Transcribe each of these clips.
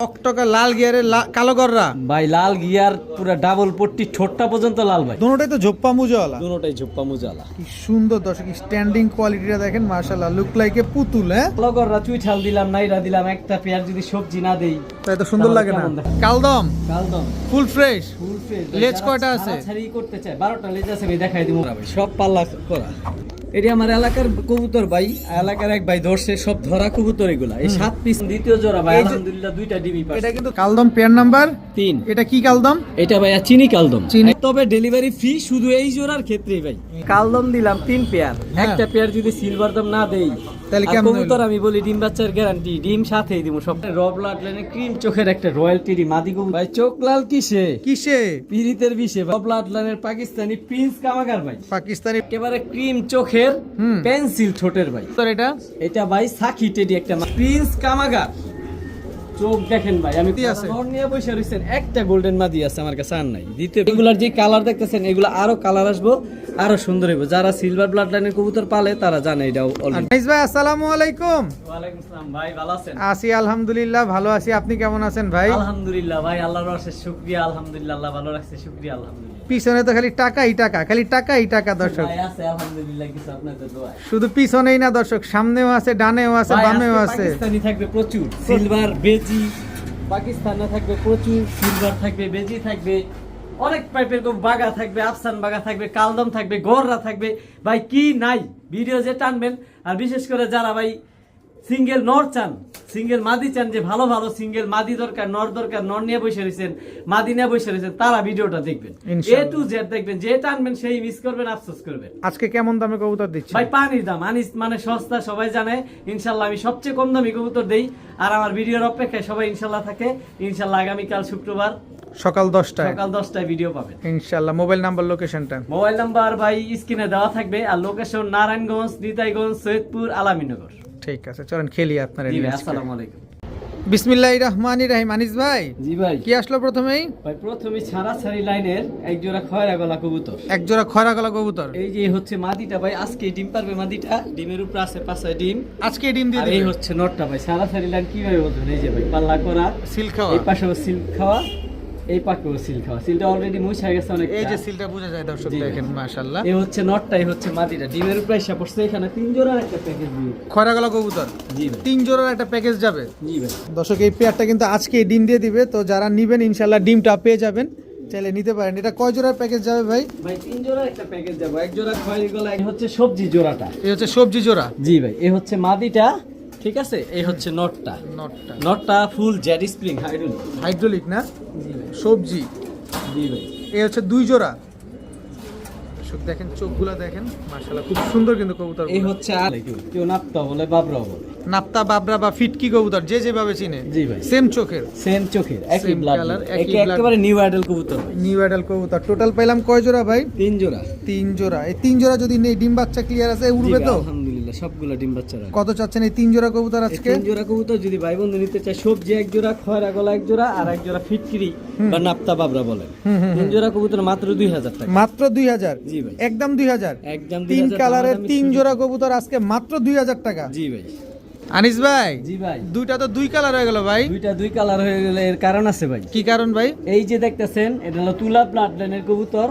টকটকা লাল গিয়ারের কালো গররা ভাই লাল গিয়ার পুরো ডাবল পট্টি ঠোঁটটা পর্যন্ত লাল ভাই। দুটোটাই তো ঝোপ্পা মুজাওয়ালা, দুটোটাই ঝোপ্পা মুজালা। কি সুন্দর দর্শক, স্ট্যান্ডিং কোয়ালিটিটা দেখেন মাশাআল্লাহ, লুক লাইক এ পুতুল। হ্যাঁ কালো গররা চুইঠাল দিলাম, নাইরা দিলাম, একটা পেয়ার যদি সবজি না দেই তাই তো সুন্দর লাগে না। কালদম কালদম ফুল ফ্রেশ, ফুল ফ্রেশ। লেজ কয়টা আছে? ছাড়ি করতে চাই 12টা লেজ আছে ভাই, দেখাই দিমু ভাই, সব পাল্লা করা। এটি আমার এলাকার কবুতর ভাই, এলাকার এক ভাই ধরছে, সব ধরা কবুতর এগুলা। এই 7 পিস দ্বিতীয় জোড়া ভাই, আলহামদুলিল্লাহ দুইটা ডিমি পাচ্ছে। এটা কিন্তু কালদম পেয়ার নাম্বার 3। এটা কি কালদম? এটা ভাই চিনি কালদম, চিনি। তবে ডেলিভারি ফ্রি শুধু এই জোড়ার ক্ষেত্রেই ভাই। কালদম দিলাম 3 পেয়ার, একটা পেয়ার যদি সিলভার দাম না দেই তাহলে আর কেমন কবুতর আমি বলি ডিম বাচ্চার গ্যারান্টি, ডিম সাথেই দিব সব। রব ব্লাড লাইনে ক্রিম চোখের একটা রয়্যালটি মাদি কবুতর ভাই, চোখ লাল কিসে কিসে? পিরিতের বিষে। রব ব্লাড লাইনের পাকিস্তানি প্রিন্স কামাগার ভাই, পাকিস্তানি একেবারে ক্রিম চোখের পেন্সিল ঠোঁটের ভাই। তোর এটা এটা ভাই সাকি টেডি একটা প্রিন্স কামাগার। চোখ দেখেন ভাই, আমি আছে। ঘর নিয়ে বসে রইছেন, একটা গোল্ডেন মাদি আছে আমার কাছে, আর নাই। দ্বিতীয় এগুলার যে কালার দেখতেছেন, এগুলো আরো কালার আসবো, আরো সুন্দর হইব। যারা সিলভার ব্লাড লাইনের কবুতর পালে তারা জানে এটাও অলরেডি। নাইস ভাই, আসসালামু আলাইকুম। ওয়ালাইকুম আসসালাম ভাই, ভালো আছেন? আছি আলহামদুলিল্লাহ, ভালো আছি। আপনি কেমন আছেন ভাই? আলহামদুলিল্লাহ ভাই, আল্লাহর অশেষ শুকরিয়া, আলহামদুলিল্লাহ, আল্লাহ ভালো রাখছে, শুকরিয়া আলহামদুলিল্লাহ। পিছনে তো খালি টাকাই টাকা, খালি টাকাই টাকা দর্শক। ভাই আছে আলহামদুলিল্লাহ, কিছু আপনাদের দোয়া। শুধু পিছনেই না দর্শক, সামনেও আছে, ডানেও আছে, ভাই, বামেও আজকে আছে। পাকিস্তানি থাকবে প্রচুর, সিলভার বেজি পাকিস্তানে থাকবে প্রচুর, সিলভার থাকবে, বেজি থাকবে, অনেক টাইপের বাগা থাকবে, আফসান বাগা থাকবে, কালদম থাকবে, গররা থাকবে ভাই, কি নাই ভিডিও যে টানবেন। আর বিশেষ করে যারা ভাই সিঙ্গেল নর চান, সিঙ্গেল মাদি চান, যে ভালো ভালো সিঙ্গেল মাদি দরকার, নর দরকার, নর নিয়ে বসে রয়েছেন, মাদি নিয়ে বসে রয়েছেন, তারা ভিডিওটা দেখবেন, এ টু জেড দেখবেন, যে টানবেন সেই মিস করবেন, আফসোস করবেন। আজকে কেমন দামে কবুতর দিচ্ছি ভাই পানির দাম, আনিস মানে সস্তা, সবাই জানে। ইনশাল্লাহ আমি সবচেয়ে কম দামি কবুতর দেই, আর আমার ভিডিওর অপেক্ষায় সবাই ইনশাল্লাহ থাকে। ইনশাল্লাহ আগামীকাল শুক্রবার সকাল 10টায়, সকাল 10টায় ভিডিও পাবেন ইনশাআল্লাহ। মোবাইল নাম্বার, লোকেশনটা? মোবাইল নাম্বার ভাই স্ক্রিনে দেওয়া থাকবে, আর লোকেশন নারায়ণগঞ্জ, নিতাইগঞ্জ, সৈয়দপুর, আলামিনগর। ঠিক আছে, চলেন খেলি আপনারা। জি ভাই, আসসালামু আলাইকুম। বিসমিল্লাহির রহমানির রহিম। আনিস ভাই, জি ভাই। কি আসলো প্রথমেই? ভাই প্রথমে ছাড়াছাড়ি লাইনের এক জোড়া খয়রা গলা কবুতর, এক জোড়া খয়রা গলা কবুতর। এই যে হচ্ছে মাদিটা ভাই, আজকে ডিম পারবে মাদিটা, ডিমের উপরে আছে 5 ডিম, আজকে ডিম দিয়ে আর এই দিবে। হচ্ছে নটটা ভাই। ছাড়াছাড়ি লাইন কিভাবে বলবেন, এই যে ভাই পাল্লা করা, সিল খাওয়া, এই পাশেও সিল খাওয়া, এই পাশেও সিল খাওয়া। সিলটা অলরেডি মুছে গেছে অনেক। এই যে সিলটা বোঝা যায় দর্শক, জি ভাই। দেখেন মাশাআল্লাহ। এই হচ্ছে নটটা, এই হচ্ছে মাদিটা, ডিমের উপরে এসে পড়ছে। এখানে 3 জোড়ার একটা প্যাকেজ দিয়ে। খয়রা গলা কবুতর জি ভাই, 3 জোড়ার একটা প্যাকেজ যাবে। জি ভাই। দর্শক এই পেয়ারটা কিন্তু আজকে ডিম দিয়ে দিবে, তো যারা নিবেন ইনশাআল্লাহ ডিমটা পেয়ে যাবেন, চাইলে নিতে পারেন। এটা কয় জোড়ার প্যাকেজ যাবে ভাই? ভাই 3 জোড়ার একটা প্যাকেজ যাবে, এক জোড়া খয়েরি গলা, এই হচ্ছে সবজি জোড়াটা। এই হচ্ছে সবজি জোড়া। জি ভাই, এই হচ্ছে মাদিটা, ঠিক আছে। এই হচ্ছে নটটা, নটটা নটটা full jade spring hydraulic. Hydraulic না, জি ভাই, সবজি। জি ভাই। এই হচ্ছে 2 জোড়া। দর্শক দেখেন চোখগুলা দেখেন মাশাআল্লাহ, খুব সুন্দর কিন্তু কবুতর। এই হচ্ছে আর কেউ নাপ্তা বলে, বাবরা বলে, নাপ্তা, বাবরা বা ফিটকি কবুতর, যে যেভাবে চিনে। জি ভাই, সেম চোখের, সেম চোখের, একই Same ব্লাড color, কালার, একই blood। একেবারে নিউ আইডল কবুতর ভাই। নিউ অ্যাডাল কবুতর। টোটাল পাইলাম কয় জোড়া ভাই? 3 জোড়া। 3 জোড়া। এই 3 জোড়া যদি নেই, ডিম বাচ্চা ক্লিয়ার আছে, জি উড়বে ভাই, তো? আলহামদুলিল্লাহ সবগুলা ডিম বাচ্চারা। কত চাচ্ছেন এই 3 জোড়া কবুতর এই আজকে? 3 জোড়া কবুতর যদি ভাই বন্ধু নিতে চায়, সবজি এক জোড়া, খয়রা গলা এক জোড়া, আর এক জোড়া ফিটকিরি বা নাপ্তা বাবরা বলে, 3 জোড়া কবুতর মাত্র 2000 টাকা। মাত্র 2000? জি ভাই, একদম 2000। একদম 3 2000 কালারের দামাদামি 3 সুযোগ। জোড়া কবুতর আজকে মাত্র 2000 টাকা। জি ভাই। আনিস ভাই, জি ভাই, দুইটা তো 2 কালার হয়ে গেল ভাই। দুইটা 2 কালার হয়ে গেলে এর কারণ আছে ভাই। কি কারণ ভাই? এই যে দেখতেছেন, এটা হলো তুলা ব্লাড লাইনের কবুতর।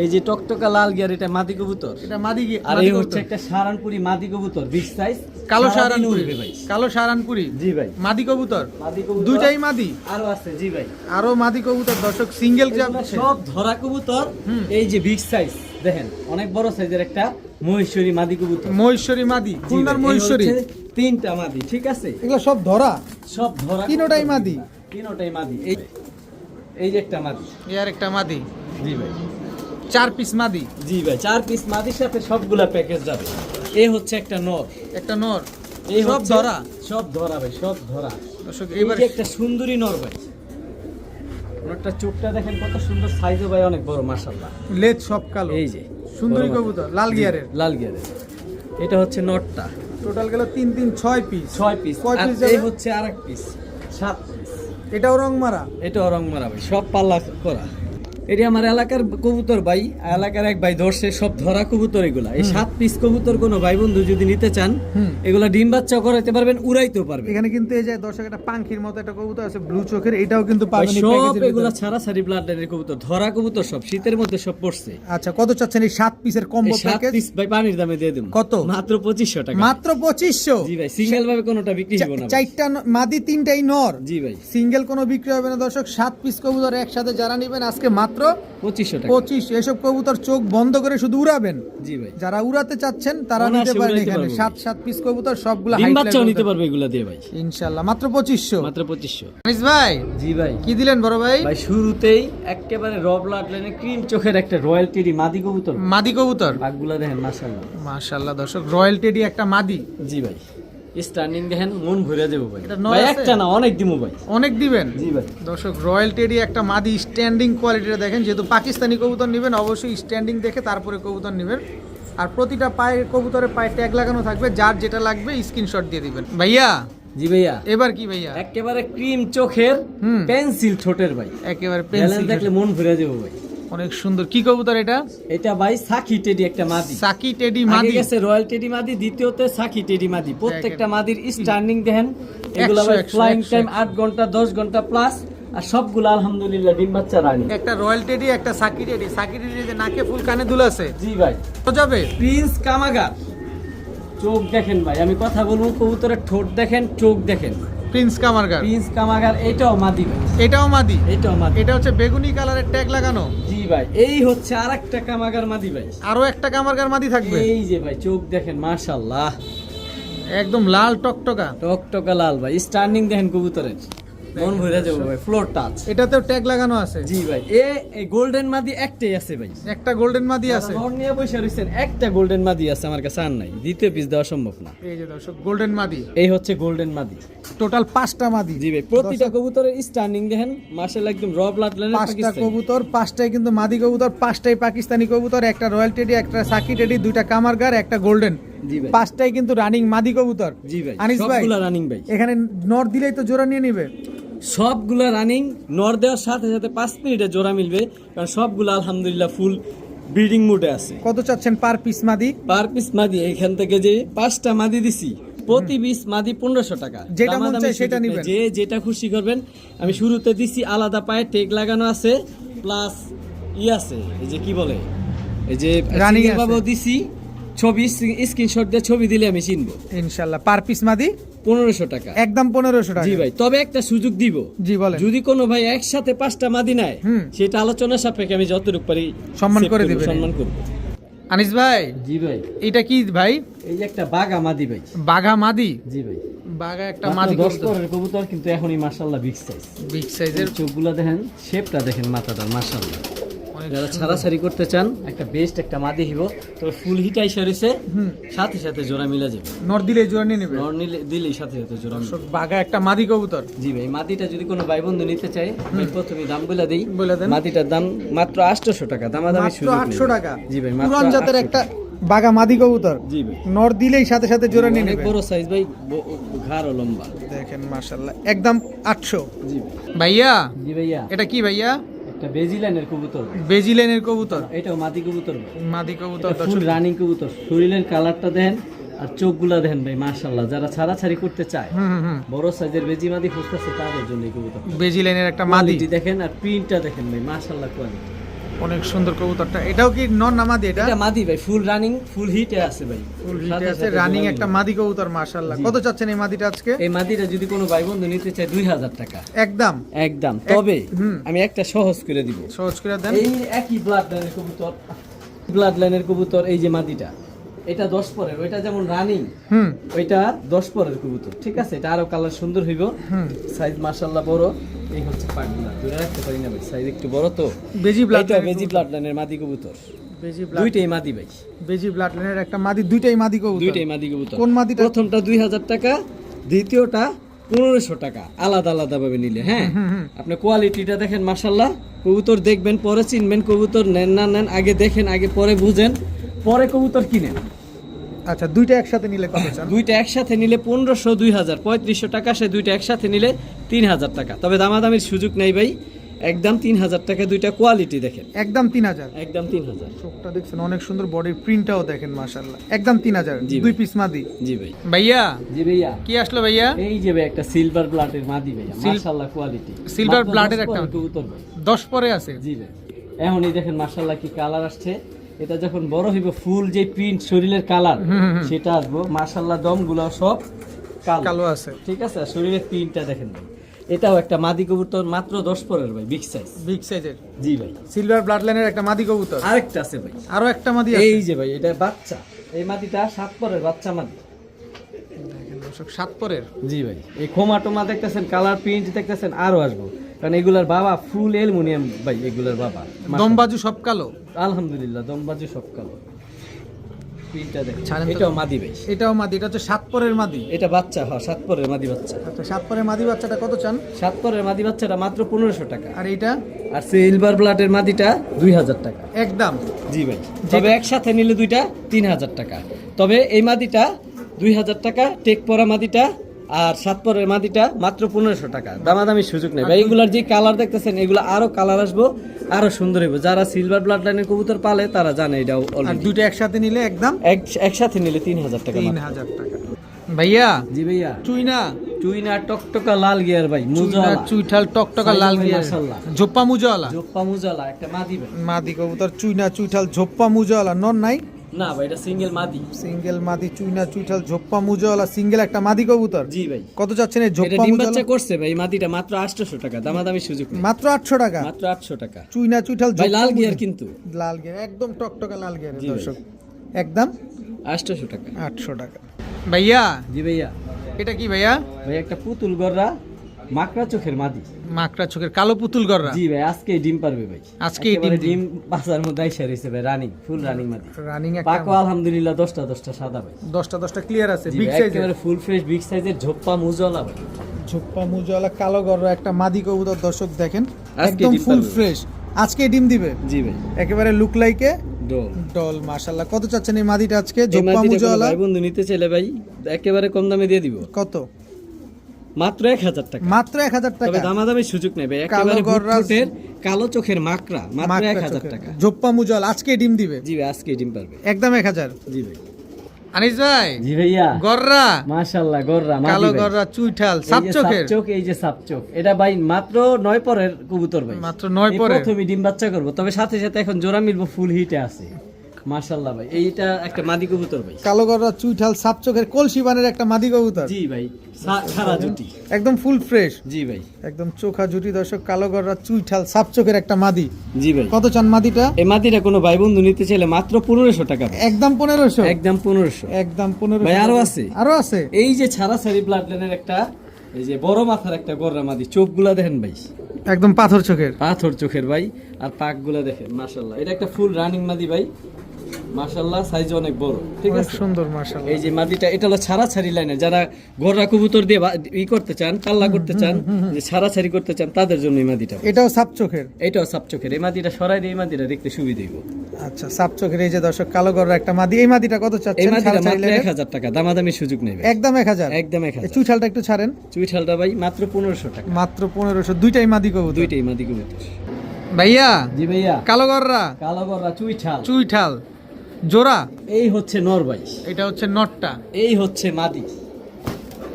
এই যে টকটকা লাল গিয়ার, এটা মাদি কবুতর। এটা মাদি আর এই হচ্ছে একটা সারানপুরি মাদি কবুতর, বিগ সাইজ, কালো সারাদিন সাহারানপুরি উড়বে ভাই। কালো সাহারানপুরি জি ভাই, মাদি কবুতর। মাদি কবুতর দুইটাই মাদি? আরো আছে। জি ভাই, আরো মাদি কবুতর দর্শক, সিঙ্গেল এগুলা সব ধরা কবুতর। এই যে বিগ সাইজ দেখেন, অনেক বড় সাইজের একটা মহেশ্বরী মাদি কবুতর। মহেশ্বরী মাদি, জি খুলনার ভাই, এই মহেশ্বরী। হচ্ছে 3টা মাদি, ঠিক আছে। এগুলো সব ধরা, সব ধরা তিনোটাই কবুতর। মাদি? তিনোটাই মাদি। এই যে একটা মাদি। এর একটা মাদি। জি ভাই, 4 পিস মাদি। জি ভাই, 4 পিস মাদির সাথে সবগুলা প্যাকেজ যাবে। এই হচ্ছে একটা নর, একটা নর। এই সব হচ্ছে- ধরা সব ধরা ভাই, সব ধরা। দর্শক এই এবারে যে একটা সুন্দরী নর ভাই, ওনারটা চোখটা দেখেন কত সুন্দর, সাইজও ভাই অনেক বড় মাশাআল্লাহ। লেজ সব কালো, এই যে সুন্দরী বড় মাথা। কবুতর, লাল গিয়ারের। লাল গিয়ারের। এটা হচ্ছে নটটা, টোটাল গেল 3 3 6 পিস। 6 পিস। কয় আর পিস যাবে? এই হচ্ছে আরেক পিস, 7 পিস। এটাও রং মারা। এটাও রং মারা ভাই, সব পাল্লা করা। এটি আমার এলাকার কবুতর ভাই, এলাকার এক ভাই ধরছে, সব ধরা কবুতর এগুলা। এই 7 পিস কবুতর কোনো ভাই বন্ধু যদি নিতে চান, এগুলা ডিম বাচ্চা করাইতে পারবেন, উড়াইতেও পারবেন। এখানে কিন্তু এই যে দর্শক একটা পাখির মতো একটা কবুতর আছে ব্লু চোখের, এটাও কিন্তু পাবেন এই সব প্যাকেজের এগুলা ভিতরে। ছাড়া সারি ব্লাড লাইনের কবুতর, ধরা কবুতর সব শীতের মধ্যে সব পড়ছে। আচ্ছা, কত চাচ্ছেন এই 7 পিসের কম্বো 7 প্যাকেজ? পিস ভাই পানির দামে দিয়ে দেব। কত? মাত্র 2500 টাকা। মাত্র 2500? জি ভাই, সিঙ্গেল ভাবে কোনোটা বিক্রি হবে না ভাই। 4টা মাদি 3টাই নর। জি ভাই, সিঙ্গেল কোনো বিক্রি হবে না দর্শক। 7 পিস কবুতর একসাথে যারা নেবেন আজকে মাত্র 2500 টাকা। 25। এসব কবুতর চোখ বন্ধ করে শুধু উড়াবেন। জি ভাই, যারা উড়াতে চাচ্ছেন তারা অনায়াসে নিতে পারেন উড়াইতে এখানে। পারবো। 7 পিস কবুতর সবগুলো ডিম হাইট বাচ্চাও নিতে পারবে এগুলা দিয়ে ভাই, ইনশাআল্লাহ। মাত্র 2500। মাত্র 2500। আনিস ভাই জি ভাই, কি দিলেন বড় ভাই? ভাই শুরুতেই একেবারে র ব্লাড লাইনে ক্রিম চোখের একটা রয়্যাল টেডি মাদি কবুতর। মাদি কবুতর, ভাগগুলা দেখেন মাশাআল্লাহ। মাশাআল্লাহ দর্শক, রয়্যাল টেডি একটা মাদি। জি ভাই, স্ট্যান্ডিং দেখেন, মন ভরে দেবো ভাই। এটা নর ভাই আছে? একটা না, অনেক দিমু ভাই। অনেক দিবেন? জি ভাই, দর্শক, রয়্যাল টেডি একটা মাদি, স্ট্যান্ডিং কোয়ালিটিটা দেখেন। যেহেতু পাকিস্তানি কবুতর নেবেন অবশ্যই স্ট্যান্ডিং দেখে তারপরে কবুতর নেবেন। আর প্রতিটা পায়ে কবুতরের পায়ে ট্যাগ লাগানো থাকবে, যার যেটা লাগবে স্ক্রিনশট দিয়ে দিবেন। ভাইয়া জি ভাইয়া, এবার কি ভাইয়া? একেবারে ক্রিম চোখের পেন্সিল ঠোঁটের ভাই, একেবারে ব্যালেন্স পেন্সিল, দেখলে মন ভরে দেবো ভাই। অনেক সুন্দর। কি কবুতর এটা? এটা ভাই সাকি টেডি একটা মাদি। সাকি টেডি আগে মাদি। গেছে রয়্যাল টেডি মাদি, দ্বিতীয়তে সাকি টেডি মাদি। প্রত্যেকটা মাদির স্ট্যান্ডিং দেখেন, 100, এগুলা ভাই 100, ফ্লাইং 100 টাইম 8 ঘন্টা 10 ঘন্টা প্লাস। আর সবগুলো আলহামদুলিল্লাহ ডিম বাচ্চা রানী। একটা রয়্যাল টেডি, একটা সাকি টেডি। সাকি টেডি যে নাকে ফুল কানে দুল আছে। জি ভাই, তো যাবে প্রিন্স কামাগার। চোখ দেখেন ভাই, আমি কথা বলবো, কবুতরের ঠোঁট দেখেন, চোখ দেখেন। প্রিন্স কামারগার, প্রিন্স কামাগার, এটাও মাদি ভাই, এটাও মাদি। এটাও মাদি। এটা হচ্ছে বেগুনি কালারের ট্যাগ লাগানো। জি ভাই, এই হচ্ছে আরেকটা কামাগার মাদি ভাই। আরো একটা কামারগার মাদি থাকবে। এই যে ভাই, চোখ দেখেন মাশাআল্লাহ, একদম লাল টকটকা। টকটকা লাল ভাই। স্ট্যান্ডিং দেখেন কবুতরের, মন ভরে যাবে ভাই। Floor touch. এটাতেও ট্যাগ লাগানো আছে। জি ভাই, এই গোল্ডেন মাদি একটাই আছে ভাই। একটা গোল্ডেন মাদি আছে। নর নিয়ে বসে রইছেন, একটা গোল্ডেন মাদি আছে আমার কাছে, আর নাই। দ্বিতীয় পিস দেওয়া সম্ভব না। এই যে দর্শক, গোল্ডেন মাদি। এই হচ্ছে গোল্ডেন মাদি। টোটাল 5টা মাদি। জি ভাই, প্রতিটা কবুতরের স্ট্যান্ডিং দেখেন মাশাআল্লাহ, একদম র ব্লাড লাইনের 5টা পাকিস্তানি। কবুতর, 5টাই কিন্তু মাদি কবুতর, 5টাই পাকিস্তানি কবুতর। একটা রয়্যাল টেডি, একটা সাকি টেডি, 2টা কামারগার, একটা গোল্ডেন। জি ভাই, 5টাই কিন্তু রানিং মাদি কবুতর। জি ভাই, আনিস ভাই, সবগুলা রানিং ভাই। এখানে নর দিলেই তো জোড়া নিয়ে নিবে। সবগুলা রানিং। নর দেওয়ার সাথে সাথে 5 মিনিটে জোড়া মিলবে, কারণ সবগুলা আলহামদুলিল্লাহ ফুল ব্রিডিং মুডে আছে। কত চাচ্ছেন পার পিস মাদি? পার পিস মাদি এখান থেকে যে 5টা মাদি দিছি, প্রতি পিস মাদি 1500 টাকা। যেটা মন দামাদামি চায় সেটা সুযোগ নেই, নিবেন। যে যেটা খুশি করবেন। আমি শুরুতে দিছি আলাদা পায়ে টেক লাগানো আছে, প্লাস আছে, এই যে কি বলে, এই যে Running single আছে। ভাবেও দিছি, ছবি স্ক্রিনশট দিয়ে ছবি দিলে আমি চিনবো। ইনশাআল্লাহ। পার পিস মাদি 1500 টাকা। একদম 1500 টাকা। জি ভাই, তবে একটা সুযোগ দিব। জি বলেন। যদি কোনো ভাই একসাথে 5টা মাদি নেয়, সেটা আলোচনা সাপেক্ষে আমি যতটুকু পারি সম্মান save করে করবো, দিবেন। সম্মান করব। আনিস ভাই, জি ভাই, এটা কি ভাই? এই যে একটা বাঘা মাদি ভাই। বাঘা মাদি। জি ভাই, বাঘা একটা মাদি 10 কবুতর, পরের কবুতর, কিন্তু এখনই মাশাআল্লাহ বিগ সাইজ। বিগ সাইজের। চোখগুলো দেখেন, শেপটা দেখেন, মাথাটা মাশাআল্লাহ। অনেক যারা ছাড়াছাড়ি করতে চান, একটা বেস্ট একটা মাদি হিব, তবে ফুল হিটাই সরিছে, সাথে সাথে জোড়া মিলা যাবে। নর দিলে জোড়া নিয়ে নেবে। নর নিলে দিলেই সাথে সাথে জোড়া মিলে যাবে। বাঘা একটা মাদি কবুতর। জি ভাই, মাদিটা যদি কোনো ভাই বন্ধু নিতে চায়, আমি প্রথমে দাম বলে দেই। বলে দেন। মাদিটার দাম মাত্র 800 টাকা, দামাদামি মাত্র সুযোগ নেই। 800 টাকা। জি ভাই, পুরান মাত্র জাতের 800 একটা বাঘা মাদি কবুতর। জি ভাই, নর দিলেই সাথে সাথে জোড়া নিয়ে অনেক নেবে। বড় সাইজ ভাই, ঘাড় লম্বা। দেখেন মাশাআল্লাহ, একদম 800। জি ভাই, ভাইয়া জি ভাইয়া, এটা কি ভাইয়া? একটা বেজিলাইনের কবুতর। বেজিলেনের কবুতর, এটাও মাদি কবুতর ভাই। মাদি কবুতর। ফুল রানিং কবুতর, শরীরের কালারটা দেখেন আর চোখগুলা দেখেন ভাই মাশাআল্লাহ। যারা ছাড়াছাড়ি করতে চায়, বড় সাইজের বেজি মাদি খুঁজতেছে, তাদের জন্য এই কবুতর। বেজিলেনের একটা মাদি। কোয়ালিটি দেখেন আর প্রিন্টটা দেখেন ভাই মাশাআল্লাহ, কোয়ালিটি অনেক সুন্দর কবুতরটা। এটাও কি নর না মাদি? এটা এটা মাদি ভাই, ফুল রানিং, ফুল হিটে আছে ভাই। ফুল হিটে সাথে আছে, সাথে রানিং জোড়া একটা মিলে। মাদি কবুতর মাশাআল্লাহ। কত চাচ্ছেন এই মাদিটা আজকে? এই মাদিটা যদি কোনো ভাই বন্ধু নিতে চায় 2000 টাকা একদম একদম। তবে আমি একটা সহজ করে দিব। সহজ করে দেন। এই একই ব্লাড লাইনের কবুতর, ব্লাড লাইনের কবুতর, এই যে মাদিটা, এটা 10 পরের, ওইটা যেমন রানিং, ওইটা 10 পরের কবুতর, ঠিক আছে? এটা আরো কালার সুন্দর হইব, সাইজ মাশাআল্লাহ বড়। এই হচ্ছে পাগলা, ধরে রাখতে পারি না ভাই, সাইজ একটু বড় তো। বেজি ব্লাড এটা বেজি ব্লাড লাইনের মাদি কবুতর, বেজি ব্লাড দুইটাই মাদি ভাই, বেজি ব্লাড লাইনের একটা মাদি, দুইটাই মাদি কবুতর। দুইটাই মাদি কবুতর। কোন মাদিটা? প্রথমটা 2000 টাকা, দ্বিতীয়টা 1500 টাকা, আলাদা আলাদা ভাবে নিলে। হ্যাঁ, আপনি কোয়ালিটিটা দেখেন মাশাআল্লাহ। কবুতর দেখবেন, পরে চিনবেন। কবুতর নেন না নেন, আগে দেখেন, আগে পরে বুঝেন, পরে কবুতর কিনেন। আচ্ছা, দুইটা একসাথে নিলে কত চান? দুইটা একসাথে নিলে 1500, 2000, 3500 টাকা। সে দুইটা একসাথে নিলে 3000 টাকা। তবে দামাদামির সুযোগ নেই ভাই, একদম 3000 টাকা দুইটা, কোয়ালিটি দেখেন একদম 3000। একদম 3000। চোখটা দেখছেন অনেক সুন্দর, বডির প্রিন্টটাও দেখেন মাশাআল্লাহ, একদম 3000। জি দুই ভাই। পিস মাদি। জি ভাই। ভাইয়া জি ভাইয়া, কি আসলো ভাইয়া? এই যে ভাই একটা সিলভার ব্লাডের মাদি ভাইয়া, মাশাআল্লাহ কোয়ালিটি। Silver blood এর একটা কবুতর ভাই। 10 পরে আছে। জি ভাই, এখনই দেখেন মাশাআল্লাহ কি কালার আসছে। এটা যখন বড় হইব ফুল যে প্রিন্ট শরীরের কালার সেটা আসবো মাশাআল্লাহ। দমগুলো সব কালো আছে। ঠিক আছে, আর শরীরের প্রিন্টটা দেখেন ভাই। এটাও একটা মাদি কবুতর, মাত্র 10 পরের ভাই, বিগ সাইজ। বিগ সাইজের। জি ভাই। সিলভার ব্লাড লাইনের একটা মাদি কবুতর। আরেকটা আছে ভাই, আরো একটা মাদি আছে। এই যে ভাই এটা বাচ্চা, এই মাদিটা 7 পরের বাচ্চা মাদি। দেখেন দর্শক 7 পরের। জি ভাই, এই খোমাটোমা দেখতেছেন, কালার প্রিন্ট দেখতেছেন, আরো আসবো কারণ এগুলার বাবা ফুল অ্যালুমিনিয়াম ভাই, এগুলার বাবা দমবাজু সব কালো। আলহামদুলিল্লাহ, দমবাজু সব কালো। প্রিন্টটা দেখেন, ছাড়েন তো। এটাও মাদি ভাই। এটাও মাদি, এটা হচ্ছে 7 পরের মাদি। এটা বাচ্চা, হ্যাঁ 7 পরের মাদি বাচ্চা। আচ্ছা 7 পরের মাদি বাচ্চাটা কত চান? 7 পরের মাদি বাচ্চাটা মাত্র 1500 টাকা। আর এইটা আর সিলভার ব্লাডের মাদিটা 2000 টাকা। একদম। জি ভাই, তবে একসাথে নিলে দুইটা 3000 টাকা। তবে এই মাদিটা 2000 টাকা, টেক পরা মাদিটা আর 7 পরের মাদিটা মাত্র 1500 টাকা। দামাদামি সুযোগ নেই ভাই। এগুলার যে কালার দেখতেছেন এগুলো আরো কালার আসবো, আরো সুন্দর হইব। যারা সিলভার ব্লাড লাইনের কবুতর পালে তারা জানে এটা আর অলরেডি। দুইটা একসাথে নিলে একদম একসাথে নিলে 3000 টাকা মাত্র। 3000 টাকা। ভাইয়া জি ভাইয়া, চুইনা চুইনা টকটকা লাল গিয়ার ভাই, চুইনা মুজালা চুইঠাল টকটকা লাল সাইজ গিয়া মাশাআল্লাহ। ঝোপ্পা মুজাওয়ালা জোপ্পা মুজালা একটা মাদি ভাই। মাদি কবুতর। চুইনা চুইঠাল ঝোপ্পা মুজাওয়ালা নন নাই? না ভাই, এটা সিঙ্গেল মাদি। সিঙ্গেল মাদি চুইনা চুইঠাল ঝোপ্পা মুজাওয়ালা সিঙ্গেল একটা মাদি কবুতর। জি ভাই। কত চাচ্ছেন এই এটা ঝোপ্পা ডিম মুজাওয়ালা? বাচ্চা করছে ভাই, মাদিটা মাত্র 800 টাকা। দামাদামি সুযোগ নেই, মাত্র 800 টাকা। মাত্র 800 টাকা। চুইনা চুইঠাল ভাই ঝোপ্পা লাল গিয়ার মুজা- কিন্তু, লাল গিয়ার একদম টকটকা লাল গিয়ার জি ভাই। দর্শক, একদম 800 টাকা। 800 টাকা। ভাইয়া জি ভাইয়া, এটা কি ভাইয়া? ভাই একটা পুতুল গররা মাকড়া চোখের মাদি। মাকড়া চোখের কালো পুতুল গররা। জি ভাই, আজকে ডিম পারবে ভাই। আজকেই ডিম একেবারে দিবে। ডিম বাজার মধ্যে আইসা রইছে ভাই, রানিং, ফুল রানিং মাদি। রানিং একটা পাকো আলহামদুলিল্লাহ 10টা সাদা ভাই। 10টা ক্লিয়ার আছে। জি বিগ ভাই, সাইজের একেবারে ফুল ফ্রেশ বিগ সাইজের ঝোপ্পা মুজলা ভাই। ঝোপ্পা মুজাওয়ালা কালো গররা একটা মাদি কবুতর দর্শক দেখেন, আজকে একদম ডিম ফুল পারবে। ফ্রেশ। আজকে ডিম দিবে জি ভাই, একেবারে লুক লাইকে ডল। ডল। মাশাআল্লাহ। কত চাচ্ছেন এই মাদিটা আজকে এই ঝোপ্পা মাদিটা কোনো মুজাওয়ালা? ভাই বন্ধু নিতে চাইলে ভাই একেবারে কম দামে দিয়ে দিব, কত? মাত্র 1000 টাকা। মাত্র 1000 তবে টাকা। দামাদামি সুযোগ নেই ভাই, কালো একেবারে গররা, বুটফুটের কালো চোখের মাকড়া, মাত্র মাকড়া 1000 চোখের। টাকা। ঝোপ্পা মুজাওয়ালা আজকে ডিম দিবে। জি ভাই, আজকে ডিম পারবে। একদম 1000। জি ভাই। আনিস ভাই জি ভাইয়া, গররা মাশাআল্লাহ গররা মাদি কালো ভাই। গররা চুইঠাল এই সাপ যে চোখের। সাপচোক, এই যে সাপচোক, এটা ভাই মাত্র 9 পরের কবুতর ভাই। মাত্র 9 এই পরের। প্রথমে ডিম বাচ্চা করব, তবে সাথে সাথে এখন জোড়া মিলবো, ফুল হিটে আছে। মাশাআল্লাহ ভাই, এইটা একটা মাদি কবুতর ভাই। কালো গররা চুইঠাল সাপ চোখের কলসি বানের একটা মাদি কবুতর। জি ভাই, সারা জুটি। একদম ফুল ফ্রেশ, জি ভাই। একদম চোখা জুটি দর্শক। কালো গররা চুইঠাল সাপ চোখের একটা মাদি। জি ভাই, কত চান মাদিটা? এই মাদিটা কোনো ভাই বন্ধু নিতে চাইলে মাত্র 1500 টাকা ভাই। একদম 1500। একদম 1500। একদম 1500। ভাই আরো আছে, আরো আছে। এই যে ছাড়াছাড়ি ব্লাড লাইনের একটা, এই যে বড় মাথার একটা গররা মাদি, চোখগুলা দেখেন ভাই, একদম পাথর চোখের। পাথর চোখের ভাই। আর পাকগুলা দেখেন মাশাআল্লাহ, এটা একটা ফুল রানিং মাদি ভাই। মাশাআল্লাহ, সাইজ অনেক বড়, ঠিক অনেক আছে। সুন্দর মাশাআল্লাহ। এই যে মাদিটা, এটা হলো ছাড়াছাড়ি লাইনে, যারা গররা কবুতর দিয়ে ই করতে চান, পাল্লা করতে চান, যে ছাড়াছাড়ি করতে চান, তাদের জন্য এই মাদিটা। এটাও সাপ চোখের। এটাও সাপ চোখের। এই মাদিটা সরাই দিয়ে এই মাদিটা দেখতে সুবিধা হইব। আচ্ছা সাপ চোখের। এই যে দর্শক কালো গররা একটা মাদি। এই মাদিটা কত এই চাচ্ছেন? মাদিটা ছাড়াছাড়ি মাত্র লাইনের? 1000 টাকা। দামাদামি সুযোগ নেই ভাই। একদম 1000। একদম এই 1000। চুইঠালটা একটু ছাড়েন। চুইঠালটা ভাই মাত্র 1500 টাকা। মাত্র 1500। দুইটাই মাদি কবুতর। দুইটাই মাদি কবুতর। ভাইয়া জি ভাইয়া, কালো গররা কালো গররা চুইঠাল, চুইঠাল জোড়া। এই হচ্ছে নর ভাই, এটা হচ্ছে নটটা, এই হচ্ছে মাদি।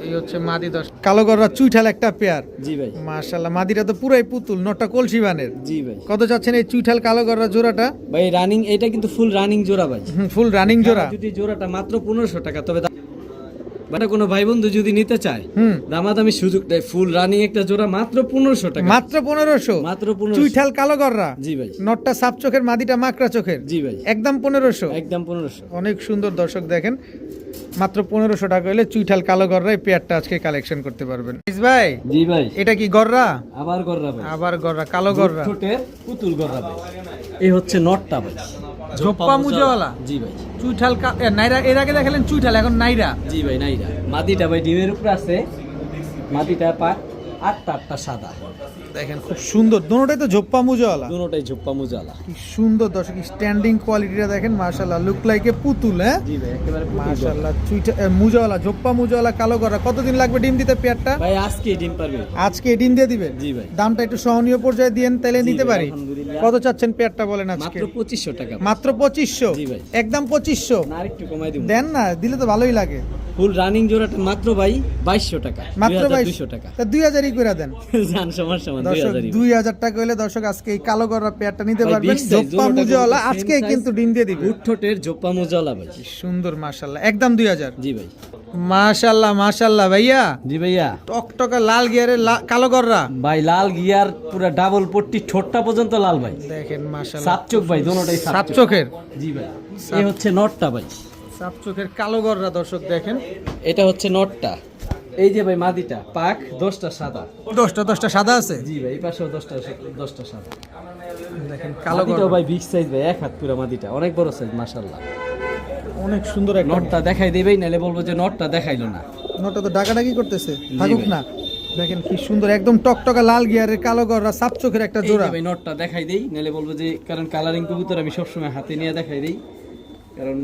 এই হচ্ছে মাদি। কালো গররা চুইঠাল একটা পেয়ার। জি ভাই। মাশাআল্লাহ, মাদিটা তো পুরাই পুতুল, নটটা কলসি বানের। জি ভাই। কত চাচ্ছেন এই চুইঠাল কালো গররা জোড়াটা? ভাই রানিং, এটা কিন্তু ফুল রানিং জোড়া ভাই। ফুল রানিং জোড়া। যদি জোড়াটা মাত্র 1500 টাকা। তবে মানে কোনো ভাই বন্ধু যদি নিতে চায়, হুম দামাদামি সুযোগ দেয়, ফুল রানিং একটা জোড়া মাত্র 1500 টাকা। মাত্র 1500। মাত্র 1500। চুইঠাল কালো গররা। জি ভাই। নটটা সাপ চোখের, মাদিটা মাকড়া চোখের। জি ভাই, একদম 1500। একদম 1500। অনেক সুন্দর দর্শক দেখেন, মাত্র 1500 টাকা হলে চুইঠাল কালো গররা এই পেয়ারটা আজকে কালেকশন করতে পারবেন। ইস ভাই জি ভাই, এটা কি গররা? আবার গররা ভাই, আবার গররা কালো গররা। ঠোঁটের পুতুল গররা ভাই। এই হচ্ছে নটটা ভাই, ঝোপ্পা মুজাওয়ালা। জি ভাই। চুইঠাল নাইরা, এর আগে দেখালেন চুইঠাল, এখন নাইরা। জি ভাই, নাইরা। মাদিটা ভাই ডিমের উপরে আছে, মাদিটা পাক আটটা সাদা। দেখেন খুব সুন্দর, দুটোটাই তো ঝোপ্পা মুজাওয়ালা, দুটোটাই ঝোপ্পা মুজালা। কি সুন্দর দর্শক, স্ট্যান্ডিং কোয়ালিটিটা দেখেন মাশাআল্লাহ, লুক লাইক এ পুতুল। হ্যাঁ জি ভাই একেবারে মাশাআল্লাহ, মুজাওয়ালা, ঝোপ্পা মুজাওয়ালা, কালো গড়া। কতদিন লাগবে ডিম দিতে পেয়ারটা? ভাই আজকে ডিম পারবে। আজকে ডিম দিয়ে দিবেন? জি ভাই। দামটা একটু সহনীয় পর্যায়ে দিয়েন, তাহলে জি নিতে ভাই, পারি। আলহামদুলিল্লাহ। কত চাচ্ছেন পেয়ারটা বলেন আজকে? মাত্র 2500 টাকা। মাত্র 2500? জি ভাই। একদম 2500? না আরেকটু কমাই দিব। দেন না, দিলে তো ভালোই লাগে। ফুল রানিং জোড়াটা মাত্র ভাই 2200 টাকা। মাত্র 2200 টাকা। তা 2000ই করে দেন জান সমান দর্শক। 2000 2000 টাকা হলে দর্শক আজকে এই কালো গড়া পেয়ারটা নিতে ভাই, পারবেন। big size, জোপ্পা দুটোটা মুজাওয়ালা, কিন্তু আজকে same কিন্তু size। ডিম দিয়ে দিবে। উঠঠোটের জোপ্পা মুজালা ভাই। সুন্দর মাশাআল্লাহ, একদম 2000? জি ভাই। মাশাআল্লাহ মাশাআল্লাহ ভাইয়া, জি ভাইয়া। টকটকা লাল গিয়ারের কালো গড়া। ভাই লাল গিয়ার পুরো ডাবল পট্টি, ঠোঁটটা পর্যন্ত লাল ভাই। দেখেন মাশাআল্লাহ, সাপ চোখ ভাই, দুটোটাই সাপ চোখের। জি ভাই। এই হচ্ছে নটটা ভাই। সাপ চোখের কালো গড়া দর্শক দেখেন। এটা হচ্ছে নটটা। এই যে ভাই মাদিটা, পাক 10টা সাদা। 10টা সাদা আছে? জি ভাই, এই পাশেও 10টা সাদা। দেখেন কালো মাদিটাও গড়া, ভাই বিগ সাইজ ভাই, এক হাত পুরো মাদিটা, অনেক বড় সাইজ মাশাআল্লাহ। অনেক সুন্দর একটা। নটটা দেখাই দেবেই, নাহলে বলবো যে নটটা দেখাইলো না। নটটা তো ডাকাডাকি করতেছে, থাকুক ভাই। না। দেখেন কি সুন্দর, একদম টকটকা লাল গিয়ারের কালো গড়া, সাপ চোখের একটা এই জোড়া। যে ভাই নটটা দেখাই দেই, নাহলে বলবো যে, কারণ কালারিং কবুতর আমি সবসময় হাতে নিয়ে দেখাই দেই, কারণ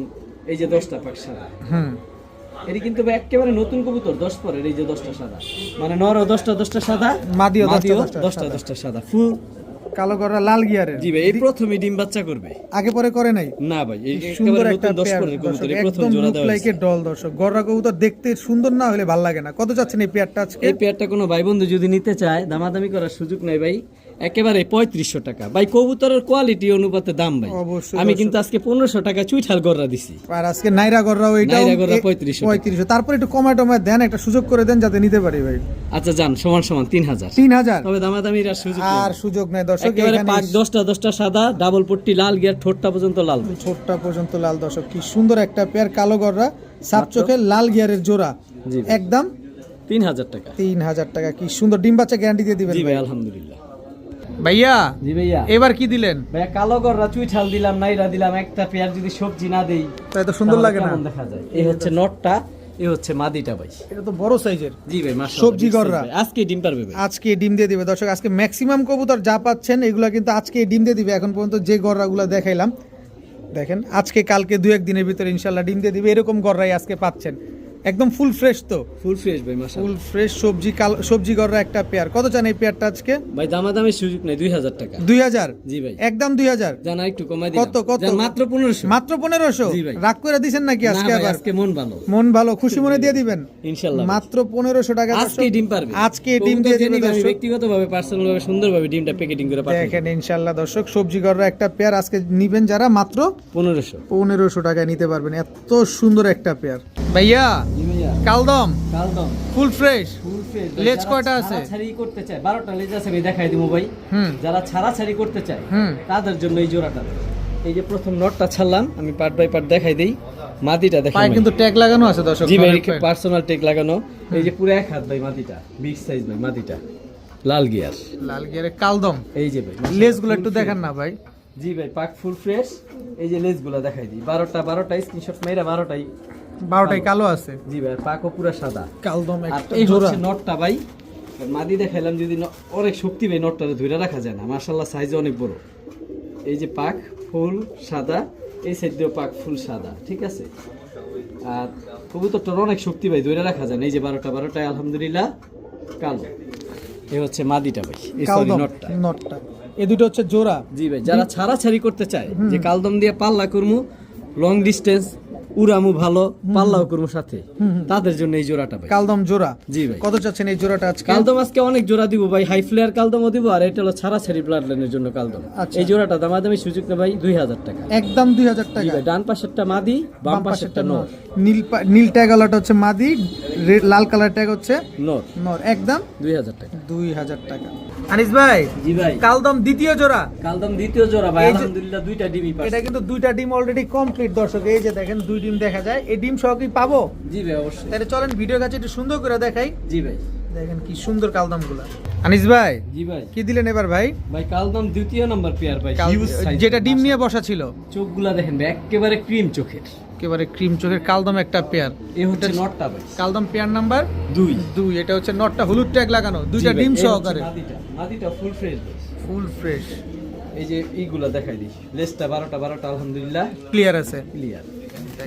এই যে 10টা পাক সাদা। হুম, এটি কিন্তু ভাই একেবারে নতুন কবুতর, 10 পরের। এই যে 10টা সাদা, মানে নরও 10টা সাদা, মাদিও 10টা সাদা, ফুল কালো গড়া লাল গিয়ারের। জি ভাই। এই প্রথমে ডিম বাচ্চা করবে, আগে পরে করে নাই? না ভাই, এই সুন্দর একেবারে একটা নতুন 10 পেয়ার পরের দর্শক, কবুতর, এই প্রথম একদম জোড়া লুক দেওয়া লাইক এ হয়েছে। ডল দর্শক। গড়া কবুতর দেখতে সুন্দর না হলে ভালো লাগে না। কত চাচ্ছেন এই পেয়ারটা আজকে? এই পেয়ারটা কোনো ভাই বন্ধু যদি নিতে চায়, দামাদামি করার সুযোগ নাই ভাই, একেবারে 3500 টাকা ভাই। কবুতরের কোয়ালিটি অনুপাতে দাম ভাই। অবশ্যই আমি দর্শক। কিন্তু আজকে 1500 টাকা চুইঠাল গড়া দিছি। আর আজকে নাইরা গড়রাও এটাও নাইরা গড়রা 3500 3500। তারপর একটু কমায় টমায় দেন, একটা সুযোগ করে দেন যাতে নিতে পারি ভাই। আচ্ছা যান, সমান 3000। 3000? তবে দামাদামির আর সুযোগ নেই। আর সুযোগ নাই দর্শক। একেবারে এখানে পাক 10টা সাদা, ডাবল পট্টি লাল গিয়ার, ঠোঁটটা পর্যন্ত লাল ভাই। ছোটটা পর্যন্ত লাল দর্শক। কি সুন্দর একটা পেয়ার কালো গড়রা, সাপ চোখের লাল গিয়ারের জোড়া। জি ভাই। একদম 3000 টাকা। 3000 টাকা। কি সুন্দর, ডিম বাচ্চা গ্যারান্টি দিয়ে দিবেন জি ভাই ভাই। আলহামদুলিল্লাহ। ভাইয়া জি ভাইয়া। এবার কি দিলেন? ভাইয়া কালো গড়রা চুইঠাল দিলাম, নাইরা দিলাম, একটা পেয়ার যদি সবজি না দেই তাই তো সুন্দর তাহলে লাগে না? কেমন দেখা যায়? এই হচ্ছে নটটা, এই হচ্ছে মাদিটা ভাই। এটা তো বড় সাইজের। জি ভাই মাশাআল্লাহ। সবজি big size গড়রা। ভাই। আজকে ডিম পারবে ভাই। আজকে ডিম দিয়ে দিবে দর্শক। আজকে ম্যাক্সিমাম কবুতর যা পাচ্ছেন এগুলা কিন্তু আজকে ডিম দিয়ে দিবে। এখন পর্যন্ত যে গড়রাগুলো দেখাইলাম দেখেন, আজকে কালকে 2-1 দিনের ভিতরে ইনশাল্লাহ ডিম দিয়ে দিবে। এরকম গড়রাই আজকে পাচ্ছেন, একদম ফুল ফ্রেশ। তো ফুল ফ্রেশ ভাই মাশাআল্লাহ। ফুল ফ্রেশ সবজি গড়রা একটা পেয়ার। কত চান এই পেয়ারটা আজকে? ভাই দামাদামির সুযোগ নাই, 2000 টাকা। 2000? জি ভাই। একদম 2000? জানা একটু কমাই দিলাম। কত? জান মাত্র 1500। মাত্র 1500? জি ভাই। রাগ করে দিছেন নাকি না আজকে? ভাই, আবার আজকে মন ভালো। মন ভালো, খুশি মনে দিয়ে দিবেন ইনশাআল্লাহ। মাত্র 1500 টাকা দর্শক। আজকে ডিম পারবে। আজকে ডিম দিয়ে দিবে আমি দর্শক। ব্যক্তিগতভাবে পার্সোনালভাবে সুন্দরভাবে ডিমটা প্যাকেটিং করে পাঠাই। দেখেন ইনশাআল্লাহ দর্শক, সবজি গড়রা একটা পেয়ার আজকে নিবেন যারা, মাত্র 1500। 1500 টাকায় নিতে পারবেন। এত সুন্দর একটা পেয়ার ভাইয়া। জি ভাইয়া। কালদম কালদম ফুল ফ্রেশ। Full fresh. লেজ কয়টা আছে? ছাড়াছাড়ি করতে চায় 12টা লেজ আছে, আমি দেখাই দিমু ভাই। হুম যারা ছাড়াছাড়ি করতে চায় হুম। তাদের জন্য এই জোড়াটা। এই যে প্রথম নটটা ছাড়লাম, আমি পার্ট বাই পার্ট দেখাই দেই। মাদিটা দেখাই পায়ে কিন্তু ট্যাগ লাগানো আছে দর্শক। জি ভাই, নরের পায়ে। পার্সোনাল টেক লাগানো। এই যে পুরো এক হাত ভাই মাদিটা, বিগ সাইজ ভাই মাদিটা, লাল গিয়ার। লাল গিয়ারে কালদম। এই যে ভাই লেজগুলো একটু দেখান না ভাই। জি ভাই, পাক ফুল ফ্রেশ। এই যে লেজগুলো দেখাই দিই, 12টা স্ক্রিনশট মেরা, 12টাই 12টাই কালো আছে। জি ভাই, পাকও পুরো সাদা। কালদম আর একটা এই জোড়া। হচ্ছে নটটা ভাই। মাদি দেখাইলাম, যদি অনেক শক্তি ভাই, নটটারে ধরে রাখা যায় না। মাশাআল্লাহ সাইজ অনেক বড়। এই যে পাক ফুল সাদা, এই সাইড দিয়েও পাক ফুল সাদা, ঠিক আছে। আর কবুতরটার অনেক শক্তি ভাই, ধরে রাখা যায় না। এই যে 12টায় আলহামদুলিল্লাহ কালো। এই হচ্ছে মাদিটা ভাই, এই সরি কালদম নটটা। নটটা। এই দুটো হচ্ছে জোড়া। জি ভাই, যারা ছাড়াছাড়ি করতে চায় যে কালদম দিয়ে পাল্লা করমু, লং ডিস্টেন্স উড়ামু ভালো, পাল্লাও করমু সাথে, তাদের জন্য এই জোড়াটা ভাই। কালদম জোড়া। জি ভাই। কত চাচ্ছেন এই জোড়াটা আজকে? কালদম আজকে অনেক জোড়া দিব ভাই, হাই ফ্লেয়ার কালদমও দিব, আর এটা হলো ছাড়াছাড়ি ব্লাড লাইনের জন্য কালদম। আচ্ছা। এই জোড়াটা দামাদামি সুযোগ না ভাই, 2000 টাকা। একদম 2000 জি টাকা। ভাই, ডান পাশেরটা মাদি, বাম পাশেরটা নর। নীল ট্যাগ আলাটা হচ্ছে মাদি, লাল কালার ট্যাগ হচ্ছে নর। নর। একদম 2000 টাকা। 2000 টাকা। আনিস ভাই, জি ভাই, কালদম দ্বিতীয় জোড়া। কালদম দ্বিতীয় জোড়া ভাই, এই যে- আলহামদুলিল্লাহ 2টা ডিমই পাচ্ছি। এটা কিন্তু 2টা ডিম অলরেডি কমপ্লিট দর্শক। এই যে দেখেন 2 ডিম দেখা যায়। এই ডিম সহ কি পাবো? জি ভাই অবশ্যই। তাহলে চলেন ভিডিও কাছে একটু সুন্দর করে দেখাই। জি ভাই। দেখেন কি সুন্দর কালদমগুলা। আনিস ভাই জি ভাই। কি দিলেন এবার ভাই? ভাই কালদম দ্বিতীয় নাম্বার পেয়ার ভাই, হিউজ সাইজ। যেটা ডিম নিয়ে বসা ছিল। চোখগুলা দেখেন ভাই, একেবারে ক্রিম চোখের। একেবারে ক্রিম চোখের কালদম একটা পেয়ার। এই হচ্ছে নটটা ভাই কালদম পেয়ার নাম্বার 2। এটা হচ্ছে নটটা হলুদ ট্যাগ লাগানো, দুইটা ডিম সহকারে, মাদিটা ফুল ফ্রেশ ভাই, ফুল ফ্রেশ। এই যে এইগুলা দেখাই দিই, লেজটা 12টা আলহামদুলিল্লাহ ক্লিয়ার আছে। ক্লিয়ার।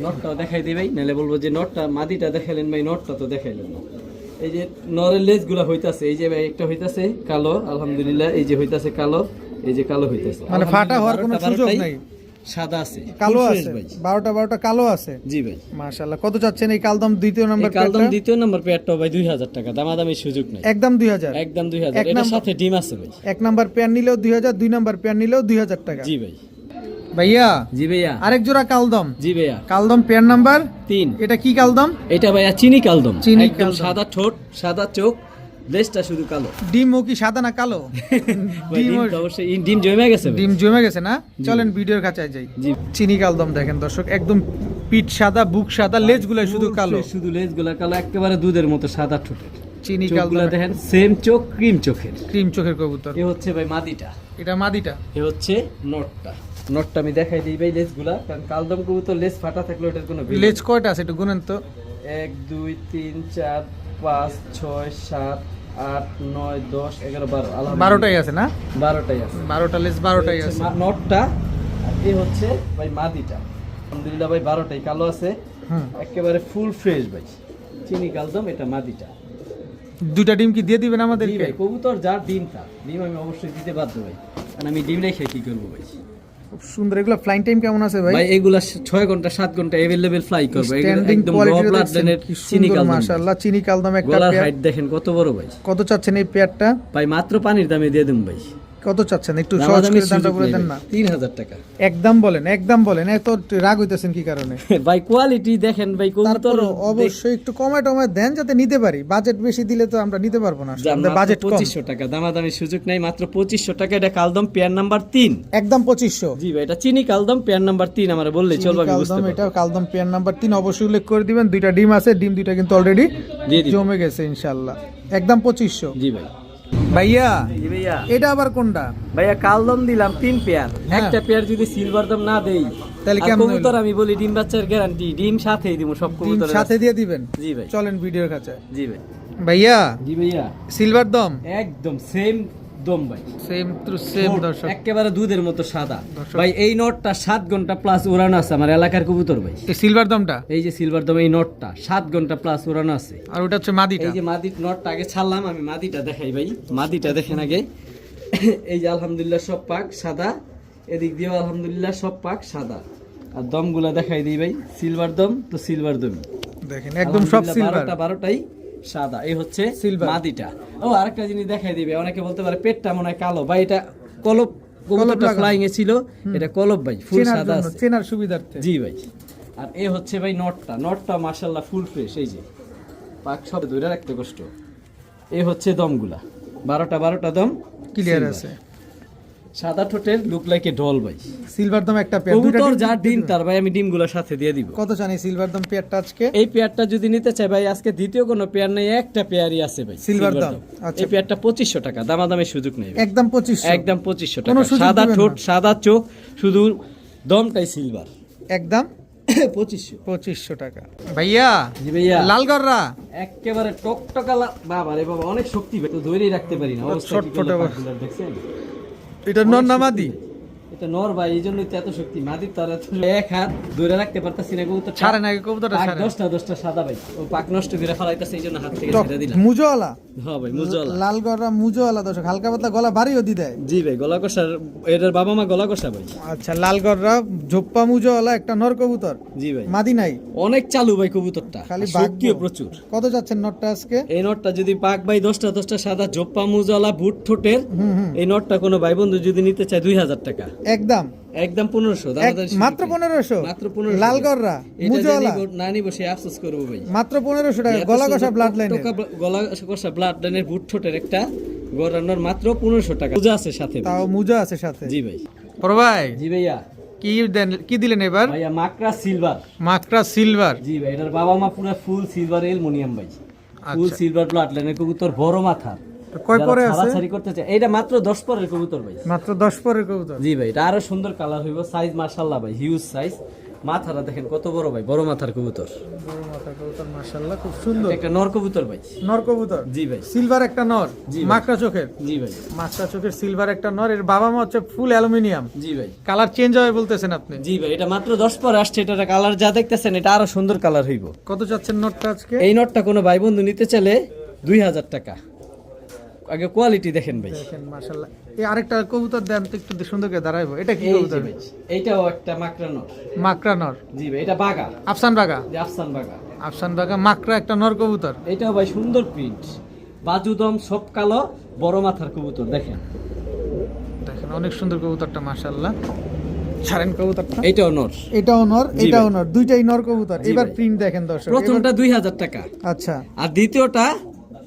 নটটাও দেখাই দিই ভাই, নাহলে বলবো যে নটটা মাদিটা দেখাইলেন ভাই, নটটা তো দেখাইলেন না। এই যে নরের লেজগুলা হইতাছে, এই যে ভাই একটা হইতাছে কালো আলহামদুলিল্লাহ, এই যে হইতাছে কালো, এই যে কালো হইতাছে, মানে ফাটা হওয়ার কোনো সুযোগ নাই। সাদা আছে, কালো full আছে fresh ভাই। 12টা কালো আছে। জি ভাই, মাশাআল্লাহ। কত চাচ্ছেন এই কালদম দ্বিতীয় নাম্বার এই কালদম দ্বিতীয় নাম্বার পেয়ারটা ভাই 2000 টাকা, দামাদামি সুযোগ নাই, একদম 2000, একদম 2000। এক এটার নাম্বার- সাথে ডিম আছে ভাই। এক নাম্বার পেয়ার নিলেও 2000, দুই নাম্বার পেয়ার নিলেও 2000 টাকা। জি ভাই, ভাইয়া জি ভাইয়া, আরেক জোড়া কালদম, জি ভাইয়া, কালদম পেয়ার নাম্বার 3। এটা কি কালদম? এটা ভাইয়া চিনি কালদম, চিনি একদম কালদম। সাদা ঠোঁট, সাদা চোখ, লেজটা শুধু কালো। ডিমও কি সাদা না কালো? ভাই, ডিম তো অবশ্যই ডিম জমে গেছে ভাই। ডিম জমে গেছে না? চলেন ভিডিওর কাছে যাই। জি। চিনি কালদম দেখেন দর্শক, একদম পিঠ সাদা, বুক সাদা, লেজগুলো শুধু কালো। শুধু লেজগুলা কালো, একেবারে দুধের মতো সাদা ঠোঁটের। চিনি চোখগুলা কালদম দেখেন সেম চোখ, ক্রিম চোখের। ক্রিম চোখের কবুতর। এ হচ্ছে ভাই মাদিটা, এটা মাদিটা। এ হচ্ছে নটটা। নটটা আমি দেখাই দিই ভাই লেজগুলা, কারণ কালদম কবুতর লেজ ফাটা থাকলে ওটার কোনো value লেজ কয়টা আছে একটু গুনেন তো। 1 2 3 4 5 6 7 8 9 10 11 12 আলহামদুলিল্লাহ 12টাই আছে না? 12টাই আছে। 12টা লেজ, 12টাই আছে। নটটা আর এই হচ্ছে ভাই মাদিটা, আলহামদুলিল্লাহ ভাই 12টাই কালো আছে, হুম। একেবারে ফুল ফ্রেশ ভাই, চিনি কালদম, এটা মাদিটা। দুইটা ডিম কি দিয়ে দিবেন জি আমাদেরকে? ভাই, কবুতর যার ডিম তার, ডিম আমি অবশ্যই দিতে বাধ্য ভাই, কারণ আমি ডিম রেখে কি করবো ভাই। খুব সুন্দর। এগুলো ফ্লাইং টাইম কেমন আছে ভাই? ভাই এগুলা 6 ঘন্টা 7 ঘন্টা अवेलेबल ফ্লাই করবে, স্ট্যান্ডিং একদম কোয়ালিটি র ব্লাড লাইনের চিনি কালদম। মাশাআল্লাহ, চিনি কালদম একটা গলার পেয়ার। হাইট দেখেন কত বড় ভাই। কত চাচ্ছেন এই পেয়ারটা? ভাই মাত্র পানির দামে দিয়ে দেব ভাই। কত চাচ্ছেন একটু সহজ দামাদামি করে দামটা সুযোগ বলে নেই দেন ভাই, না। 3000 টাকা। একদম বলেন, একদম বলেন। এত রাগ হইতেছেন কি কারণে? ভাই কোয়ালিটি দেখেন ভাই, কবুতর তারপর অবশ্যই একটু কমায় টমায় দেন যাতে নিতে পারি। বাজেট বেশি দিলে তো আমরা নিতে পারবো না, আমাদের বাজেট কম। 2500 টাকা, দামাদামি সুযোগ নাই, মাত্র 2500 টাকা। এটা কালদম পেয়ার নাম্বার 3। একদম 2500। জি ভাই, এটা চিনি কালদম পেয়ার নাম্বার 3 আমারে বললেই চলবে, আমি বুঝতে কালদম, পারবো। এটা কালদম পেয়ার নাম্বার 3 অবশ্যই উল্লেখ করে দিবেন। দুইটা ডিম আছে, ডিম দুইটা কিন্তু অলরেডি দিয়ে দিন। জমে গেছে ইনশাআল্লাহ। একদম 2500। জি ভাই, ভাইয়া জি ভাইয়া, এটা আবার কোনটা? ভাইয়া কালদম দিলাম 3 পেয়ার, হ্যাঁ। একটা পেয়ার যদি সিলভার দাম না দেই তাহলে আর কেমন কবুতর আমি বলি ডিম বাচ্চার গ্যারান্টি, ডিম সাথেই দিব সব ডিম কবুতরের সাথে দিয়ে দিবেন? জি ভাই, চলেন ভিডিওর কাছে। জি ভাই, ভাইয়া জি ভাইয়া, সিলভার দম একদম সেম দম ভাই, সেম টু সেম ঠোঁট দর্শক। একেবারে দুধের মতো সাদা দর্শক। ভাই। এই নটটা 7 ঘন্টা প্লাস উড়ানো আছে আমার এলাকার কবুতর ভাই। এই সিলভার দমটা এই যে সিলভার দম, এই নটটা 7 ঘন্টা প্লাস উড়ানো আছে। আর ওটা হচ্ছে মাদিটা। এই যে মাদির নটটা আগে ছাড়লাম, আমি মাদিটা দেখাই ভাই, মাদিটা দেখেন আগে। এই যে আলহামদুলিল্লাহ সব পাক সাদা, এদিক দিয়েও আলহামদুলিল্লাহ সব পাক সাদা। আর দমগুলা দেখাই দিই ভাই, সিলভার দম তো সিলভার দম দেখেন একদম সব সিলভার। 12টাই সাদা। এই হচ্ছে Silver। মাদিটা। ও আরেকটা জিনিস দেখাই দিবে, অনেকে বলতে পারে পেটটা মনে হয় কালো ভাই, এটা কলব, কবুতরটা লাগানো। ফ্লাইং এ ছিল, এটা কলব ভাই, ফুল চেনার সাদা জন্য, আছে। চেনার সুবিধার্থে। জি ভাই। আর এ হচ্ছে ভাই নটটা, নটটা মাশাআল্লাহ ফুল ফ্রেশ, এই যে পাক সব ধরে রাখতে কষ্ট। এ হচ্ছে দমগুলা 12টা দম ক্লিয়ার silver। আছে। সাদা ঠোঁটের লুক লাইক এ ডল ভাই। সিলভার দম একটা পেয়ার। দুইটা কবুতর ডিম যার ডিম তার ভাই, আমি ডিমগুলোর সাথে দিয়ে দিব। কত জানি সিলভার দম পেয়ারটা আজকে? এই পেয়ারটা যদি নিতে চাই ভাই, আজকে দ্বিতীয় কোনো পেয়ার নেই, একটা পেয়ারই আছে ভাই, Silver silver দাম। দাম। আচ্ছা। এই পেয়ারটা 2500 টাকা, দামাদামের সুযোগ নেই ভাই। একদম 2500। একদম 2500 কোনো টাকা, সুযোগ সাদা দিবেন ঠোঁট, না। সাদা চোখ, শুধু দমটাই সিলভার। একদম 2500। 2500 টাকা। ভাইয়া জি ভাইয়া, লালগড়রা একেবারে টকটকা বাবা রে বাবা, অনেক শক্তি ভাই, তো ধরেই রাখতে পারি না। অবস্থা কি ছটফটে করলে বাবা। পাখিগুলো দেখছেন? এটা নর না মাদি? এটা নর ভাই, এই জন্যই তো এত শক্তি। মাদির তার এত এক হাত ধরে রাখতে পারতাছি না কবুতর। ছাড়ে না কবুতরটা, পাক ছাড়ে। 10টা সাদা ভাই, ও পাক নষ্ট করে ফেলাইতাছে, এই জন্য হাত থেকে টক ছেড়ে দিলাম। মুজোওয়ালা। হ্যাঁ ভাই, মুজলা। লালগড়রা মুজোওয়ালা দর্শক, হালকা পাতলা গলা ভারীও দি দেয়। জি ভাই, গলা কষার, এটার বাবা মা গলা কষা ভাই। আচ্ছা, লালগড়রা ঝোপ্পা মুজোওয়ালা একটা নর কবুতর, জি ভাই, মাদি নাই। অনেক চালু ভাই কবুতরটা, খালি শক্তিও বাঘ। প্রচুর। কত যাচ্ছেন নটটা আজকে? এই নটটা যদি পাক ভাই 10টা সাদা জোপ্পা মুজলা বুট ঠোঁটের, এই নটটা কোনো ভাই বন্ধু যদি নিতে চায় 2000 টাকা, একদম একদম 1500। মাত্র 1500। মাত্র 1500 লালগড়রা এটা মুজোওয়ালা জানি না নিব, সে আফসোস করবো ভাই। মাত্র 1500 টাকা। গলা কষা ব্লাড লাইনের। গলা কষা ব্লাড লাইনের বুট ঠোঁটের একটা গড়ানোর মাত্র 1500 টাকা, পূজা আছে সাথে ভাই। তাও মুজো আছে সাথে। জি ভাই, বড় ভাই জি ভাইয়া, কি দেন, কি দিলেন এবার? ভাইয়া মাকড়া সিলভার। মাকড়া সিলভার। জি ভাই, এটার বাবা মা পুরো ফুল সিলভার অ্যালুমিনিয়াম ভাই, ফুল আচ্ছা। সিলভার ব্লাড লাইনের কবুতর, বড় মাথা। কয় যারা পরে আছে? ছাড়াছাড়ি করতে চায়, এটা মাত্র 10 পরের কবুতর ভাই। মাত্র 10 পরের কবুতর। জি ভাই, এটা আরো সুন্দর কালার হইব, সাইজ মাশাআল্লাহ ভাই, হিউজ সাইজ। মাথাটা দেখেন কত বড় ভাই, বড় মাথার কবুতর। বড় মাথা কবুতর মাশাআল্লাহ, খুব সুন্দর। একটা নর কবুতর ভাই। নর কবুতর, জি ভাই। সিলভার একটা নর, জি ভাই। মাকড়া চোখের। জি ভাই। মাকড়া চোখের সিলভার একটা নর। এর বাবা মা হচ্ছে ফুল অ্যালুমিনিয়াম। জি ভাই। কালার চেঞ্জ হবে বলতেছেন আপনি? জি ভাই, এটা মাত্র 10 পর আসছে, এটা কালার যা দেখতেছেন এটা আরো সুন্দর কালার হইব। কত চাচ্ছেন নটটা আজকে? এই নটটা কোনো ভাই বন্ধু নিতে চাইলে 2000 টাকা। আগে কোয়ালিটি দেখেন ভাই। দেখেন মাশাআল্লাহ। এই আরেকটা কবুতর দেন তো, একটু সুন্দর করে দাঁড়াইবো। এটা কি এই যে কবুতর? ভাই, এইটাও একটা মাকড়া নর। মাকড়া নর। জি ভাই, এটা বাগা, আফসান বাগা। যে আফসান বাগা। আফসান বাগা মাকড়া একটা নর কবুতর। এটাও ভাই সুন্দর প্রিন্ট, বাজুদম সব কালো, বড় মাথার কবুতর দেখেন। দেখেন অনেক সুন্দর কবুতরটা মাশাআল্লাহ। ছাড়েন কবুতরটা। এইটাও নর। এটাও নর, জি এটাও ভাই। নর, দুইটাই নর কবুতর। জি এবার ভাই। প্রিন্ট দেখেন দর্শক। প্রথমটা 2000 টাকা, আচ্ছা, আর দ্বিতীয়টা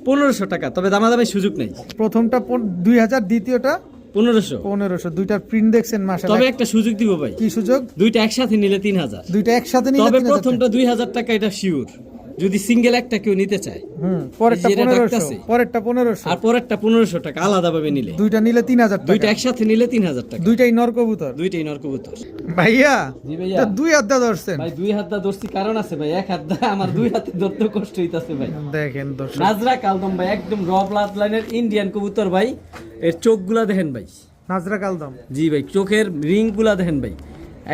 1500 টাকা, তবে দামাদামি সুযোগ নেই। প্রথমটা 2000, দ্বিতীয়টা 1500। 1500। দুইটার প্রিন্ট দেখছেন তবে মাশাআল্লাহ। একটা সুযোগ দিব ভাই, কি সুযোগ? দুইটা একসাথে নিলে 3000। দুইটা একসাথে নিলে তবে 3000 প্রথমটা 2000 টাকা, এটা শিওর। যদি সিঙ্গেল একটা কেউ নিতে চায়, পরেরটা এই যে এটা 1500, ডাকতাছে। পরেরটা 1500, আর পরেরটা 1500 টাকা আলাদা ভাবে নিলে, দুইটা নিলে 3000 টাকা। দুইটা একসাথে নিলে 3000 টাকা। দুইটাই নর কবুতর। দুইটাই নর কবুতর। ভাইয়া জি ভাইয়া। তা দুই হাত দিয়ে ধরছেন। ভাই 2 হাত দা ধরছি, কারণ আছে ভাই, 1 হাত দা আমার 2 হাতে ধরতে কষ্ট হইতাছে ভাই। দেখেন দর্শক, নাজরা কালদম ভাই, একদম র ব্লাড লাইনের ইন্ডিয়ান কবুতর ভাই। এর চোখগুলা দেখেন ভাই। নাজরা কালদম। জি ভাই, চোখের রিংগুলা দেখেন ভাই,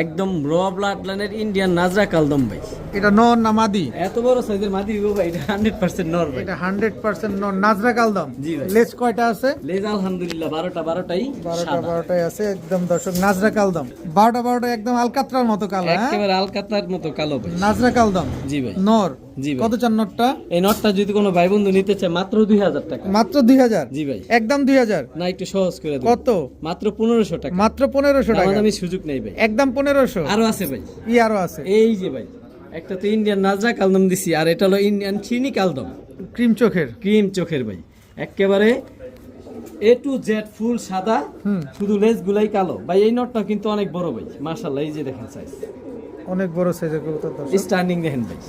একদম র ব্লাড লাইনের ইন্ডিয়ান নাজরা কালদম ভাই। এটা নর না মাদি? এত বড় সাইজের মাদি হইবো ভাই, এটা 100% নর ভাই। এটা 100% নর, নাজরা কালদম। জি ভাই। লেজ কয়টা আছে? লেজ আলহামদুলিল্লাহ 12টাই 12টাই আছে একদম দর্শক। নাজরা কালদম 12টা একদম আলকাতরার মতো কালো। হ্যাঁ, একেবারে আলকাতার মতো কালো ভাই। নাজরা কালদম জি ভাই। নর। জি ভাই। কত চান নরটা? এই নটটা যদি কোনো ভাই বন্ধু নিতে চায়, মাত্র 2000 টাকা। মাত্র 2000? জি ভাই। একদম 2000? না, একটু সহজ করে দেব। কত? মাত্র 1500 টাকা। মাত্র 1500 টাকা? আমি সুযোগ নেই ভাই, একদম 1500? আরো আছে ভাই। ই আরো আছে? এই যে ভাই, একটা তো ইন্ডিয়ান নাজরা কালদম দিছি, আর এটা হলো ইন্ডিয়ান চিনি কালদম, ক্রিম চোখের। ক্রিম চোখের ভাই। একেবারে A to Z ফুল সাদা, শুধু লেজ গুলাই কালো ভাই। এই নটটা কিন্তু অনেক বড় ভাই মাশাআল্লাহ। এই যে দেখেন সাইজ, অনেক বড় সাইজের কবুতর দর্শক। স্ট্যান্ডিং দেখেন ভাই।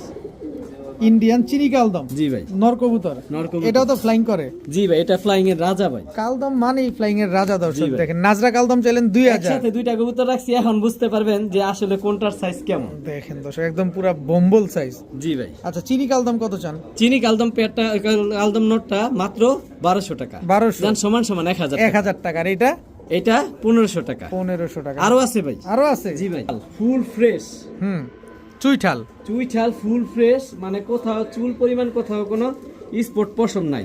ইন্ডিয়ান চিনি কালদম। জি ভাই। নর কবুতর। নর কবুতর। এটাও তো ফ্লাইং করে? জি ভাই, এটা ফ্লাইং এর রাজা ভাই। কালদম মানেই ফ্লাইং এর রাজা দর্শক। জি ভাই। দেখেন নাজরা কালদম চাইলেন 2000। একসাথে দুইটা কবুতর রাখছি, এখন বুঝতে পারবেন যে আসলে কোনটার সাইজ কেমন। দেখেন দর্শক, একদম পুরো বোম্বল সাইজ। জি ভাই। আচ্ছা, চিনি কালদম কত চান? চিনি কালদম পেয়ারটা, কালদম নটটা মাত্র 1200 টাকা। 1200? জান সমান সমান 1000 টাকা। 1000 টাকা। আর এটা? এটা 1500 টাকা। 1500 টাকা। আরো আছে ভাই। আরো আছে? জি ভাই, ফুল ফ্রেশ। চুইঠাল। চুইঠাল ফুল ফ্রেশ, মানে কোথাও চুল পরিমাণ, কোথাও কোনো স্পট পশম নাই।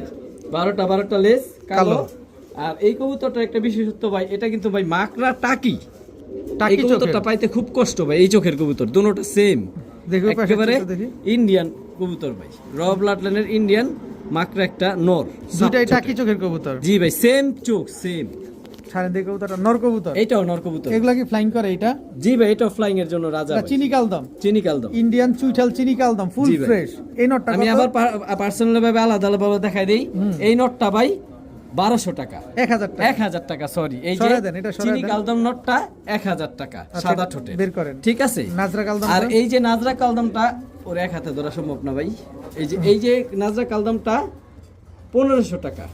12টা লেজ কালো। আর এই কবুতরটা একটা বিশেষত্ব ভাই, এটা কিন্তু ভাই মাকড়া টাকি। এই কবুতরটা পাইতে খুব কষ্ট ভাই। এই চোখের কবুতর দুটোটা সেম, দেখো একেবারে ইন্ডিয়ান কবুতর ভাই। র ব্লাড লাইনের ইন্ডিয়ান মাকড়া একটা নর, দুটাই টাকি চোখের কবুতর। জি ভাই, সেম চোখ সেম। ছাড়েন দেখো কবুতরটা, নর কবুতর। এটাও নর কবুতর। এগুলা কি ফ্লাইং করে? এটা? জি ভাই, এটাও ফ্লাইং এর জন্য রাজা ভাই। চিনি কালদম। চিনি কালদম ইন্ডিয়ান চুইঠাল চিনি কালদম ফুল জি ভাই। ফ্রেশ। এই নটটা আমি কত? আবার পার্সোনাল ভাবে আলাদা ভাবে দেখাই দেই। এই নটটা ভাই 1200 টাকা। 1000 টাকা। 1000 টাকা, সরি। এই যে সরাই দেন, এটা সরাই চিনি দেন। কালদম নটটা 1000 টাকা, আচ্ছা, সাদা এটা ঠোঁটে। বের করেন। ঠিক আছে। নাজরা কালদম। আর এই যে নাজরা কালদমটা, ওর এক হাতে ধরা সম্ভব না ভাই। এই যে নাজরা কালদমটা 1500 টাকা।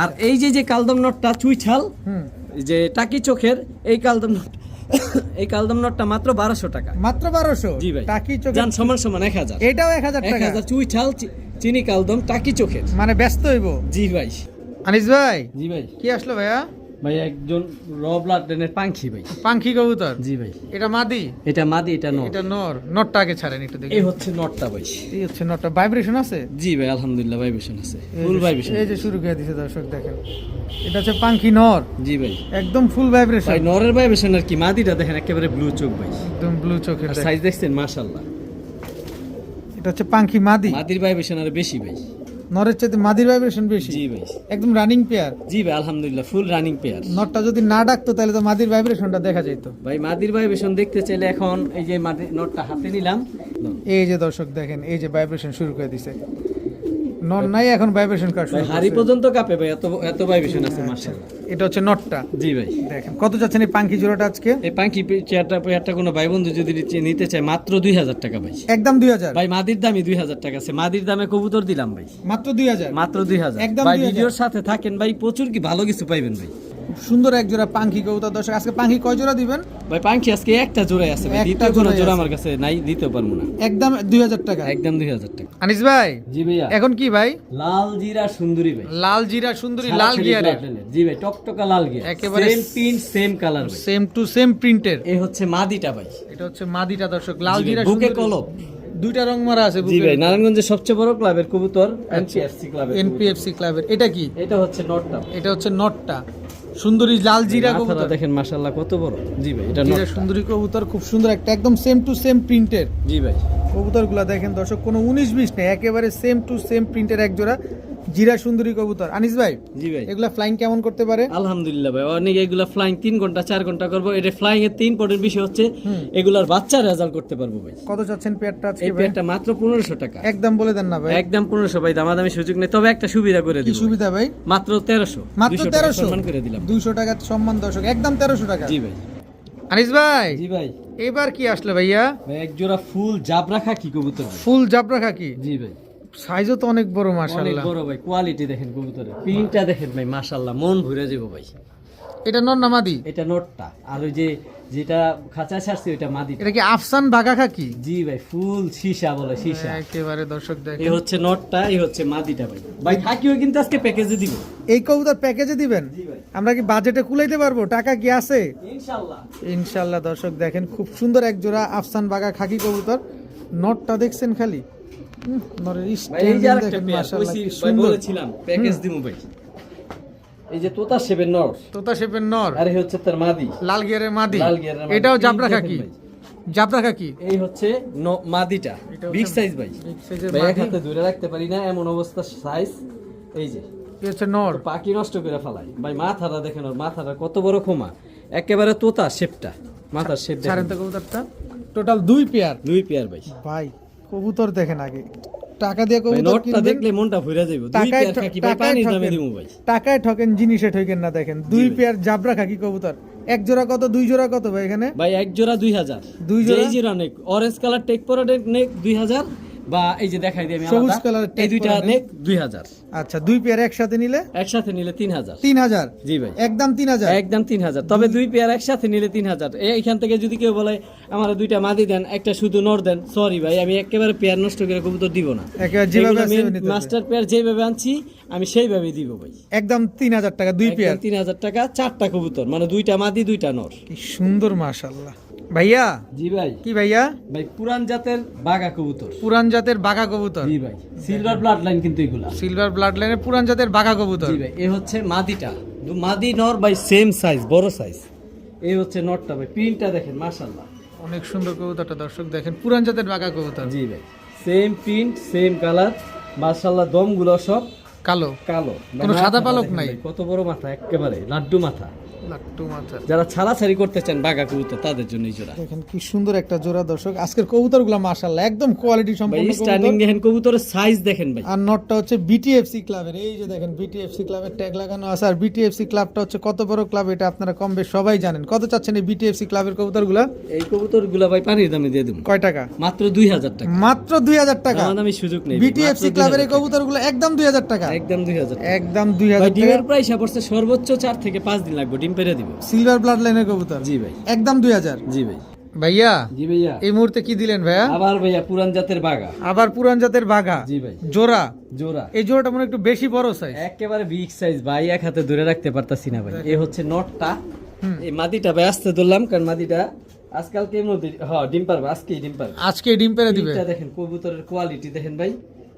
আর এই যে কালদম নটটা চুইঠাল, এই যে টাকি চোখের, এই কালদম নট, এই কালদম নটটা মাত্র 1200 টাকা। মাত্র 1200? জি ভাই। টাকি চোখের জান সমান সমান 1000। এটাও 1000 টাকা? 1000 চুইঠাল চিনি কালদম টাকি চোখের। মানে ব্যস্ত হইব। জি ভাই। আনিস ভাই। জি ভাই। কি আসলো ভাইয়া? ভাই একজন র ব্লাড লাইনের পাখি ভাই। পাখি কবুতর? জি ভাই। এটা মাদি? এটা মাদি, এটা নর। এটা নর। নরটা আগে ছাড়েন একটু দেখি। এই হচ্ছে নরটা ভাই। এই হচ্ছে নরটা। ভাইব্রেশন আছে? জি ভাই, আলহামদুলিল্লাহ ভাইব্রেশন আছে, ফুল ভাইব্রেশন। এই যে শুরু করে দিয়েছে দর্শক, দেখেন এটা হচ্ছে পাখি নর। জি ভাই, একদম ফুল ভাইব্রেশন। ভাই নরের ভাইব্রেশন আর কি, মাদিটা দেখেন একেবারে ব্লু চোখ ভাই, একদম ব্লু চোখের। সাইজ দেখছেন মাশাআল্লাহ। এটা হচ্ছে পাখি মাদি। মাদির ভাইব্রেশন আর বেশি ভাই। নরের চাইতে মাদির ভাইব্রেশন বেশি? জি ভাই। একদম রানিং পেয়ার? জি ভাই, আলহামদুলিল্লাহ ফুল রানিং পেয়ার। নরটা যদি না ডাকতো তাহলে তো মাদির ভাইব্রেশনটা দেখা যেত। ভাই মাদির ভাইব্রেশন দেখতে চাইলে এখন এই যে মাদির নরটা হাতে নিলাম। এই যে দর্শক দেখেন, এই যে ভাইব্রেশন শুরু করে দিছে। নর নাই এখন, ভাইব্রেশন কার শুরু? হাড়ি পর্যন্ত কাঁপে ভাই, এত ভাইব্রেশন আছে মাশাআল্লাহ। এটা হচ্ছে নটটা। জি ভাই। দেখেন কত যাচ্ছেন এই পাখি জোড়াটা আজকে? এই পাখি চেয়ারটা কোনো ভাই বন্ধু যদি নিতে চায়, মাত্র 2000 টাকা ভাই। একদম 2000? ভাই মাদির দামই 2000 টাকা আছে। মাদির দামে কবুতর দিলাম ভাই, মাত্র 2000? মাত্র 2000। একদম ভাই 2000? ভিডিওর সাথে থাকেন ভাই, প্রচুর কি ভালো কিছু পাইবেন ভাই। খুব সুন্দর এক জোড়া পাঙ্খি কবুতর দর্শক। আজকে পাঙ্খি কয় জোড়া দিবেন? ভাই পাঙ্খি আজকে একটা জোড়াই আছে ভাই, একটা দ্বিতীয় কোনো জোড়াই জোড়া আছে। আমার কাছে নাই, দিতে পারবো না। একদম 2000 টাকা। একদম 2000 টাকা। আনিস ভাই জি ভাইয়া, এখন কি ভাই? লাল জিরা সুন্দরী ভাই, লাল জিরা সুন্দরী লাল ছাড়াছাড়ি গিয়ারের ব্লাডলাইনের। জি ভাই, টকটকা লাল গিয়ার, একেবারে সেম প্রিন্ট সেম কালার ভাই। সেম টু সেম প্রিন্টের। এই হচ্ছে মাদিটা ভাই, এটা হচ্ছে মাদিটা দর্শক, লাল জি ভাই, জিরা বুকে সুন্দরী। কলপ। দুইটা রং মারা আছে জি বুকের। ভাই, নারায়ণগঞ্জের সবচেয়ে বড় ক্লাবের কবুতর এনপিএফসি ক্লাবের। এনপিএফসি ক্লাবের। এটা কি? এটা হচ্ছে নটটা। এটা হচ্ছে নটটা সুন্দরী লাল জিরা মাথাটা কবুতর। দেখেন মাশাআল্লাহ কত বড়। জি ভাই, এটা জিরা নটটা। সুন্দরী কবুতর, খুব সুন্দর একটা একদম সেম টু সেম প্রিন্টের জি ভাই, কবুতরগুলো দেখেন দর্শক, কোনো 19-20 নেই, একেবারে সেম টু সেম প্রিন্টের এক জোড়া জিরা সুন্দরী কবুতর। আনিস ভাই জি ভাই, এগুলা ফ্লাইং কেমন করতে পারে? আলহামদুলিল্লাহ ভাই, অনেক এগুলা ফ্লাইং 3 ঘন্টা 4 ঘন্টা করবো। এটা ফ্লাইং এর 3 পটের বিষয় হচ্ছে এগুলার বাচ্চা রেজাল্ট করতে পারবো ভাই। কত চাচ্ছেন পেয়ারটা আজকে এই ভাই? পেয়ারটা মাত্র 1500 টাকা। একদম বলে দেন না ভাই। একদম 1500 ভাই, দামাদামি সুযোগ নেই, তবে একটা সুবিধা করে কি দিব। সুবিধা ভাই? মাত্র 1300। মাত্র 200 টাকা 1300 সম্মান করে দিলাম। 200 টাকা সম্মান দর্শক, একদম 1300 টাকা। জি ভাই। আনিস ভাই জি ভাই, এবার কি আসলে ভাইয়া? ভাই এক জোড়া ফুল জাবরা খাকি কবুতর ভাই। ফুল জাবরা খাকি, জি ভাই, সাইজও তো অনেক বড় অনেক মাশাআল্লাহ। বড় ভাই, কোয়ালিটি দেখেন কবুতরের, প্রিন্টটা দেখেন ভাই মাশাআল্লাহ, মন ভরে যাবো ভাই। এটা নর না মাদি? এটা নটটা, আর ওই যেটা খাঁচা ছাড়ছে ওইটা মাদি। এটা কি আফসান বাঘা খাকি? জি ভাই, ফুল সীসা বলে, সীসা। একেবারে দর্শক এই দেখেন, হচ্ছে নটটা, এই হচ্ছে মাদিটা ভাই। ভাই খাকিও কিন্তু আজকে প্যাকেজে দিব। এই কবুতর প্যাকেজে দিবেন? জি ভাই, আমরা কি বাজেটে কুলাইতে পারবো? টাকা কি আছে? ইনশাআল্লাহ। ইনশাল্লাহ দর্শক দেখেন, খুব সুন্দর এক জোড়া আফসান বাঘা খাকি কবুতর। নটটা দেখছেন খালি, নরের ভাই এই যে স্ট্যান্ডিং আরেকটা দেখেন পেয়ার, মাশাআল্লাহ কইছি কি ভাই, সুন্দর। বলেছিলাম প্যাকেজ দিব ভাই। এই যে তোতা শেপের নর, তোতা শেপের নর, আর এই হচ্ছে তার মাদি, লাল গিয়ারের মাদি। লাল গিয়ারের মাদি। এটাও জাবরা দেখেন খাকি? ভাই। জাবরা খাকি এই হচ্ছে মাদিটা, এটা হচ্ছে বিগ সাইজ ভাই। big size এর ভাই এক মাদি। হাতে ধরে রাখতে পারি না এমন অবস্থা সাইজ। এই যে এই হচ্ছে নর। পাখি নষ্ট করে ফেলাই ভাই। মাথাটা দেখেন, ওর মাথাটা কত বড় খোমা, একেবারে তোতা শেপটা, মাথার শেপ ছাড়েন দেখেন। তো কবুতরটা, টোটাল 2 পেয়ার। 2 পেয়ার ভাই। ভাই কবুতর দেখেন আগে, টাকা দিয়ে ভাই কবুতর নটটা কিনবেন, দেখলে মনটা ভরে যাবে। 2 টাকায় পেয়ার খাকি ভাই, পানির দামে দিমু ভাই। টাকায় ঠকেন, জিনিসে ঠকেন না। দেখেন 2 ভাই। পেয়ার জাবরা খাকি কবুতর, এক জোড়া কত, 2 জোড়া কত ভাই এখানে? ভাই এক জোড়া 2000, 2 জোড়া? এই জোড়া নেক অরেঞ্জ কালার টেক পরাডের নেক 2000, বা এই যে দেখাই দিই আমি সবুজ আলাদা, কালারের এই টেক দুইটা পরা নেক 2000। আচ্ছা 2 পেয়ার একসাথে নিলে একসাথে নিলে 3000। 3000? জি ভাই, একদম 3000? একদম 3000। তবে 2 পেয়ার একসাথে নিলে 3000। এইখান থেকে যদি কেউ বলে আমার 2টা মাদি দেন, একটা শুধু নর দেন, সরি ভাই, আমি একেবারে পেয়ার নষ্ট করে কবুতর দিব না। একেবারে যেভাবে আছে নিতে হবে। মাস্টার পেয়ার যেভাবে আনছি আমি সেইভাবেই দিব ভাই। একদম 3000 টাকা 2 পেয়ার। 3000 টাকা 4টা কবুতর, মানে 2টা মাদি 2টা নর। কি সুন্দর মাশাআল্লাহ। ভাইয়া জি ভাই, কি ভাইয়া? ভাই পুরান জাতের বাঘা কবুতর। পুরান জাতের বাঘা কবুতর। জি ভাই, সিলভার ব্লাড লাইন কিন্তু এগুলা। সিলভার ব্লাড লাইনের পুরান জাতের বাঘা কবুতর। জি ভাই, এই হচ্ছে মাদিটা, মাদি নর ভাই, সেম সাইজ, বড় সাইজ। এই হচ্ছে নরটা ভাই, প্রিন্টটা দেখেন মাশাআল্লাহ, অনেক সুন্দর কবুতরটা দর্শক দেখেন, পুরান জাতের বাঘা কবুতর। জি ভাই, সেম প্রিন্ট সেম কালার মাশাআল্লাহ। দমগুলো সব কালো, কালো, কোনো মাথাটা সাদা পালক দেখেন নাই। ভাই, কত বড় মাথা, একেবারে লাড্ডু মাথা। লাট্টু মাথা। যারা ছাড়াছাড়ি করতে চান বাঘা কবুতর তাদের জন্য এই জোড়া। দেখেন কি সুন্দর একটা জোড়া দর্শক, আজকের কবুতরগুলো মাশাআল্লাহ একদম কোয়ালিটি ভাই সম্পন্ন স্ট্যান্ডিং কবুতর। দেখেন, কবুতরের সাইজ দেখেন ভাই। আর নটটা হচ্ছে বিটিএফসি ক্লাবের, এই যে দেখেন বিটিএফসি ক্লাবের ট্যাগ লাগানো আছে। আর বিটিএফসি ক্লাবটা হচ্ছে কত বড় ক্লাব এটা আপনারা কম বেশ সবাই জানেন। কত চাচ্ছেন এই বিটিএফসি ক্লাবের কবুতরগুলো? এই কবুতরগুলা ভাই পানির দামে দিয়ে দেবো। কয় টাকা? মাত্র 2000 টাকা। মাত্র 2000 টাকা। দামাদামি সুযোগ নেই। বিটিএফসি মাত্র ক্লাবের এই 2000 টাকা। কবুতরগুলো একদম 2000 টাকা। একদম 2000 টাকা। একদম ভাই 2000 টাকা। ডিমের প্রাইস পড়ছে সর্বোচ্চ 4 থেকে 5 দিন লাগবে, ডিম পেরে দিব। সিলভার ব্লাড লাইনের কবুতর। জি ভাই, একদম 2000। জি ভাই, ভাইয়া জি ভাইয়া। এই মুহূর্তে কি দিলেন ভাইয়া? আবার ভাইয়া পুরান জাতের বাঘা। আবার পুরান জাতের বাঘা। জি ভাই, জোড়া। জোড়া। এই জোড়াটা মনে হয় একটু বেশি বড় সাইজ। একেবারে বিগ সাইজ ভাই, এক হাতে ধরে রাখতে পারতাছি না ভাই। এই হচ্ছে নটটা, এই মাদিটা ভাই আসতে ধরলাম, কারণ মাদিটা আজকালকে মধ্যে ডিম পারবে, আজকেই ডিম পারবে। আজকে ডিম পেরে দিবে। এটা দেখেন কবুতরের কোয়ালিটি দেখেন ভাই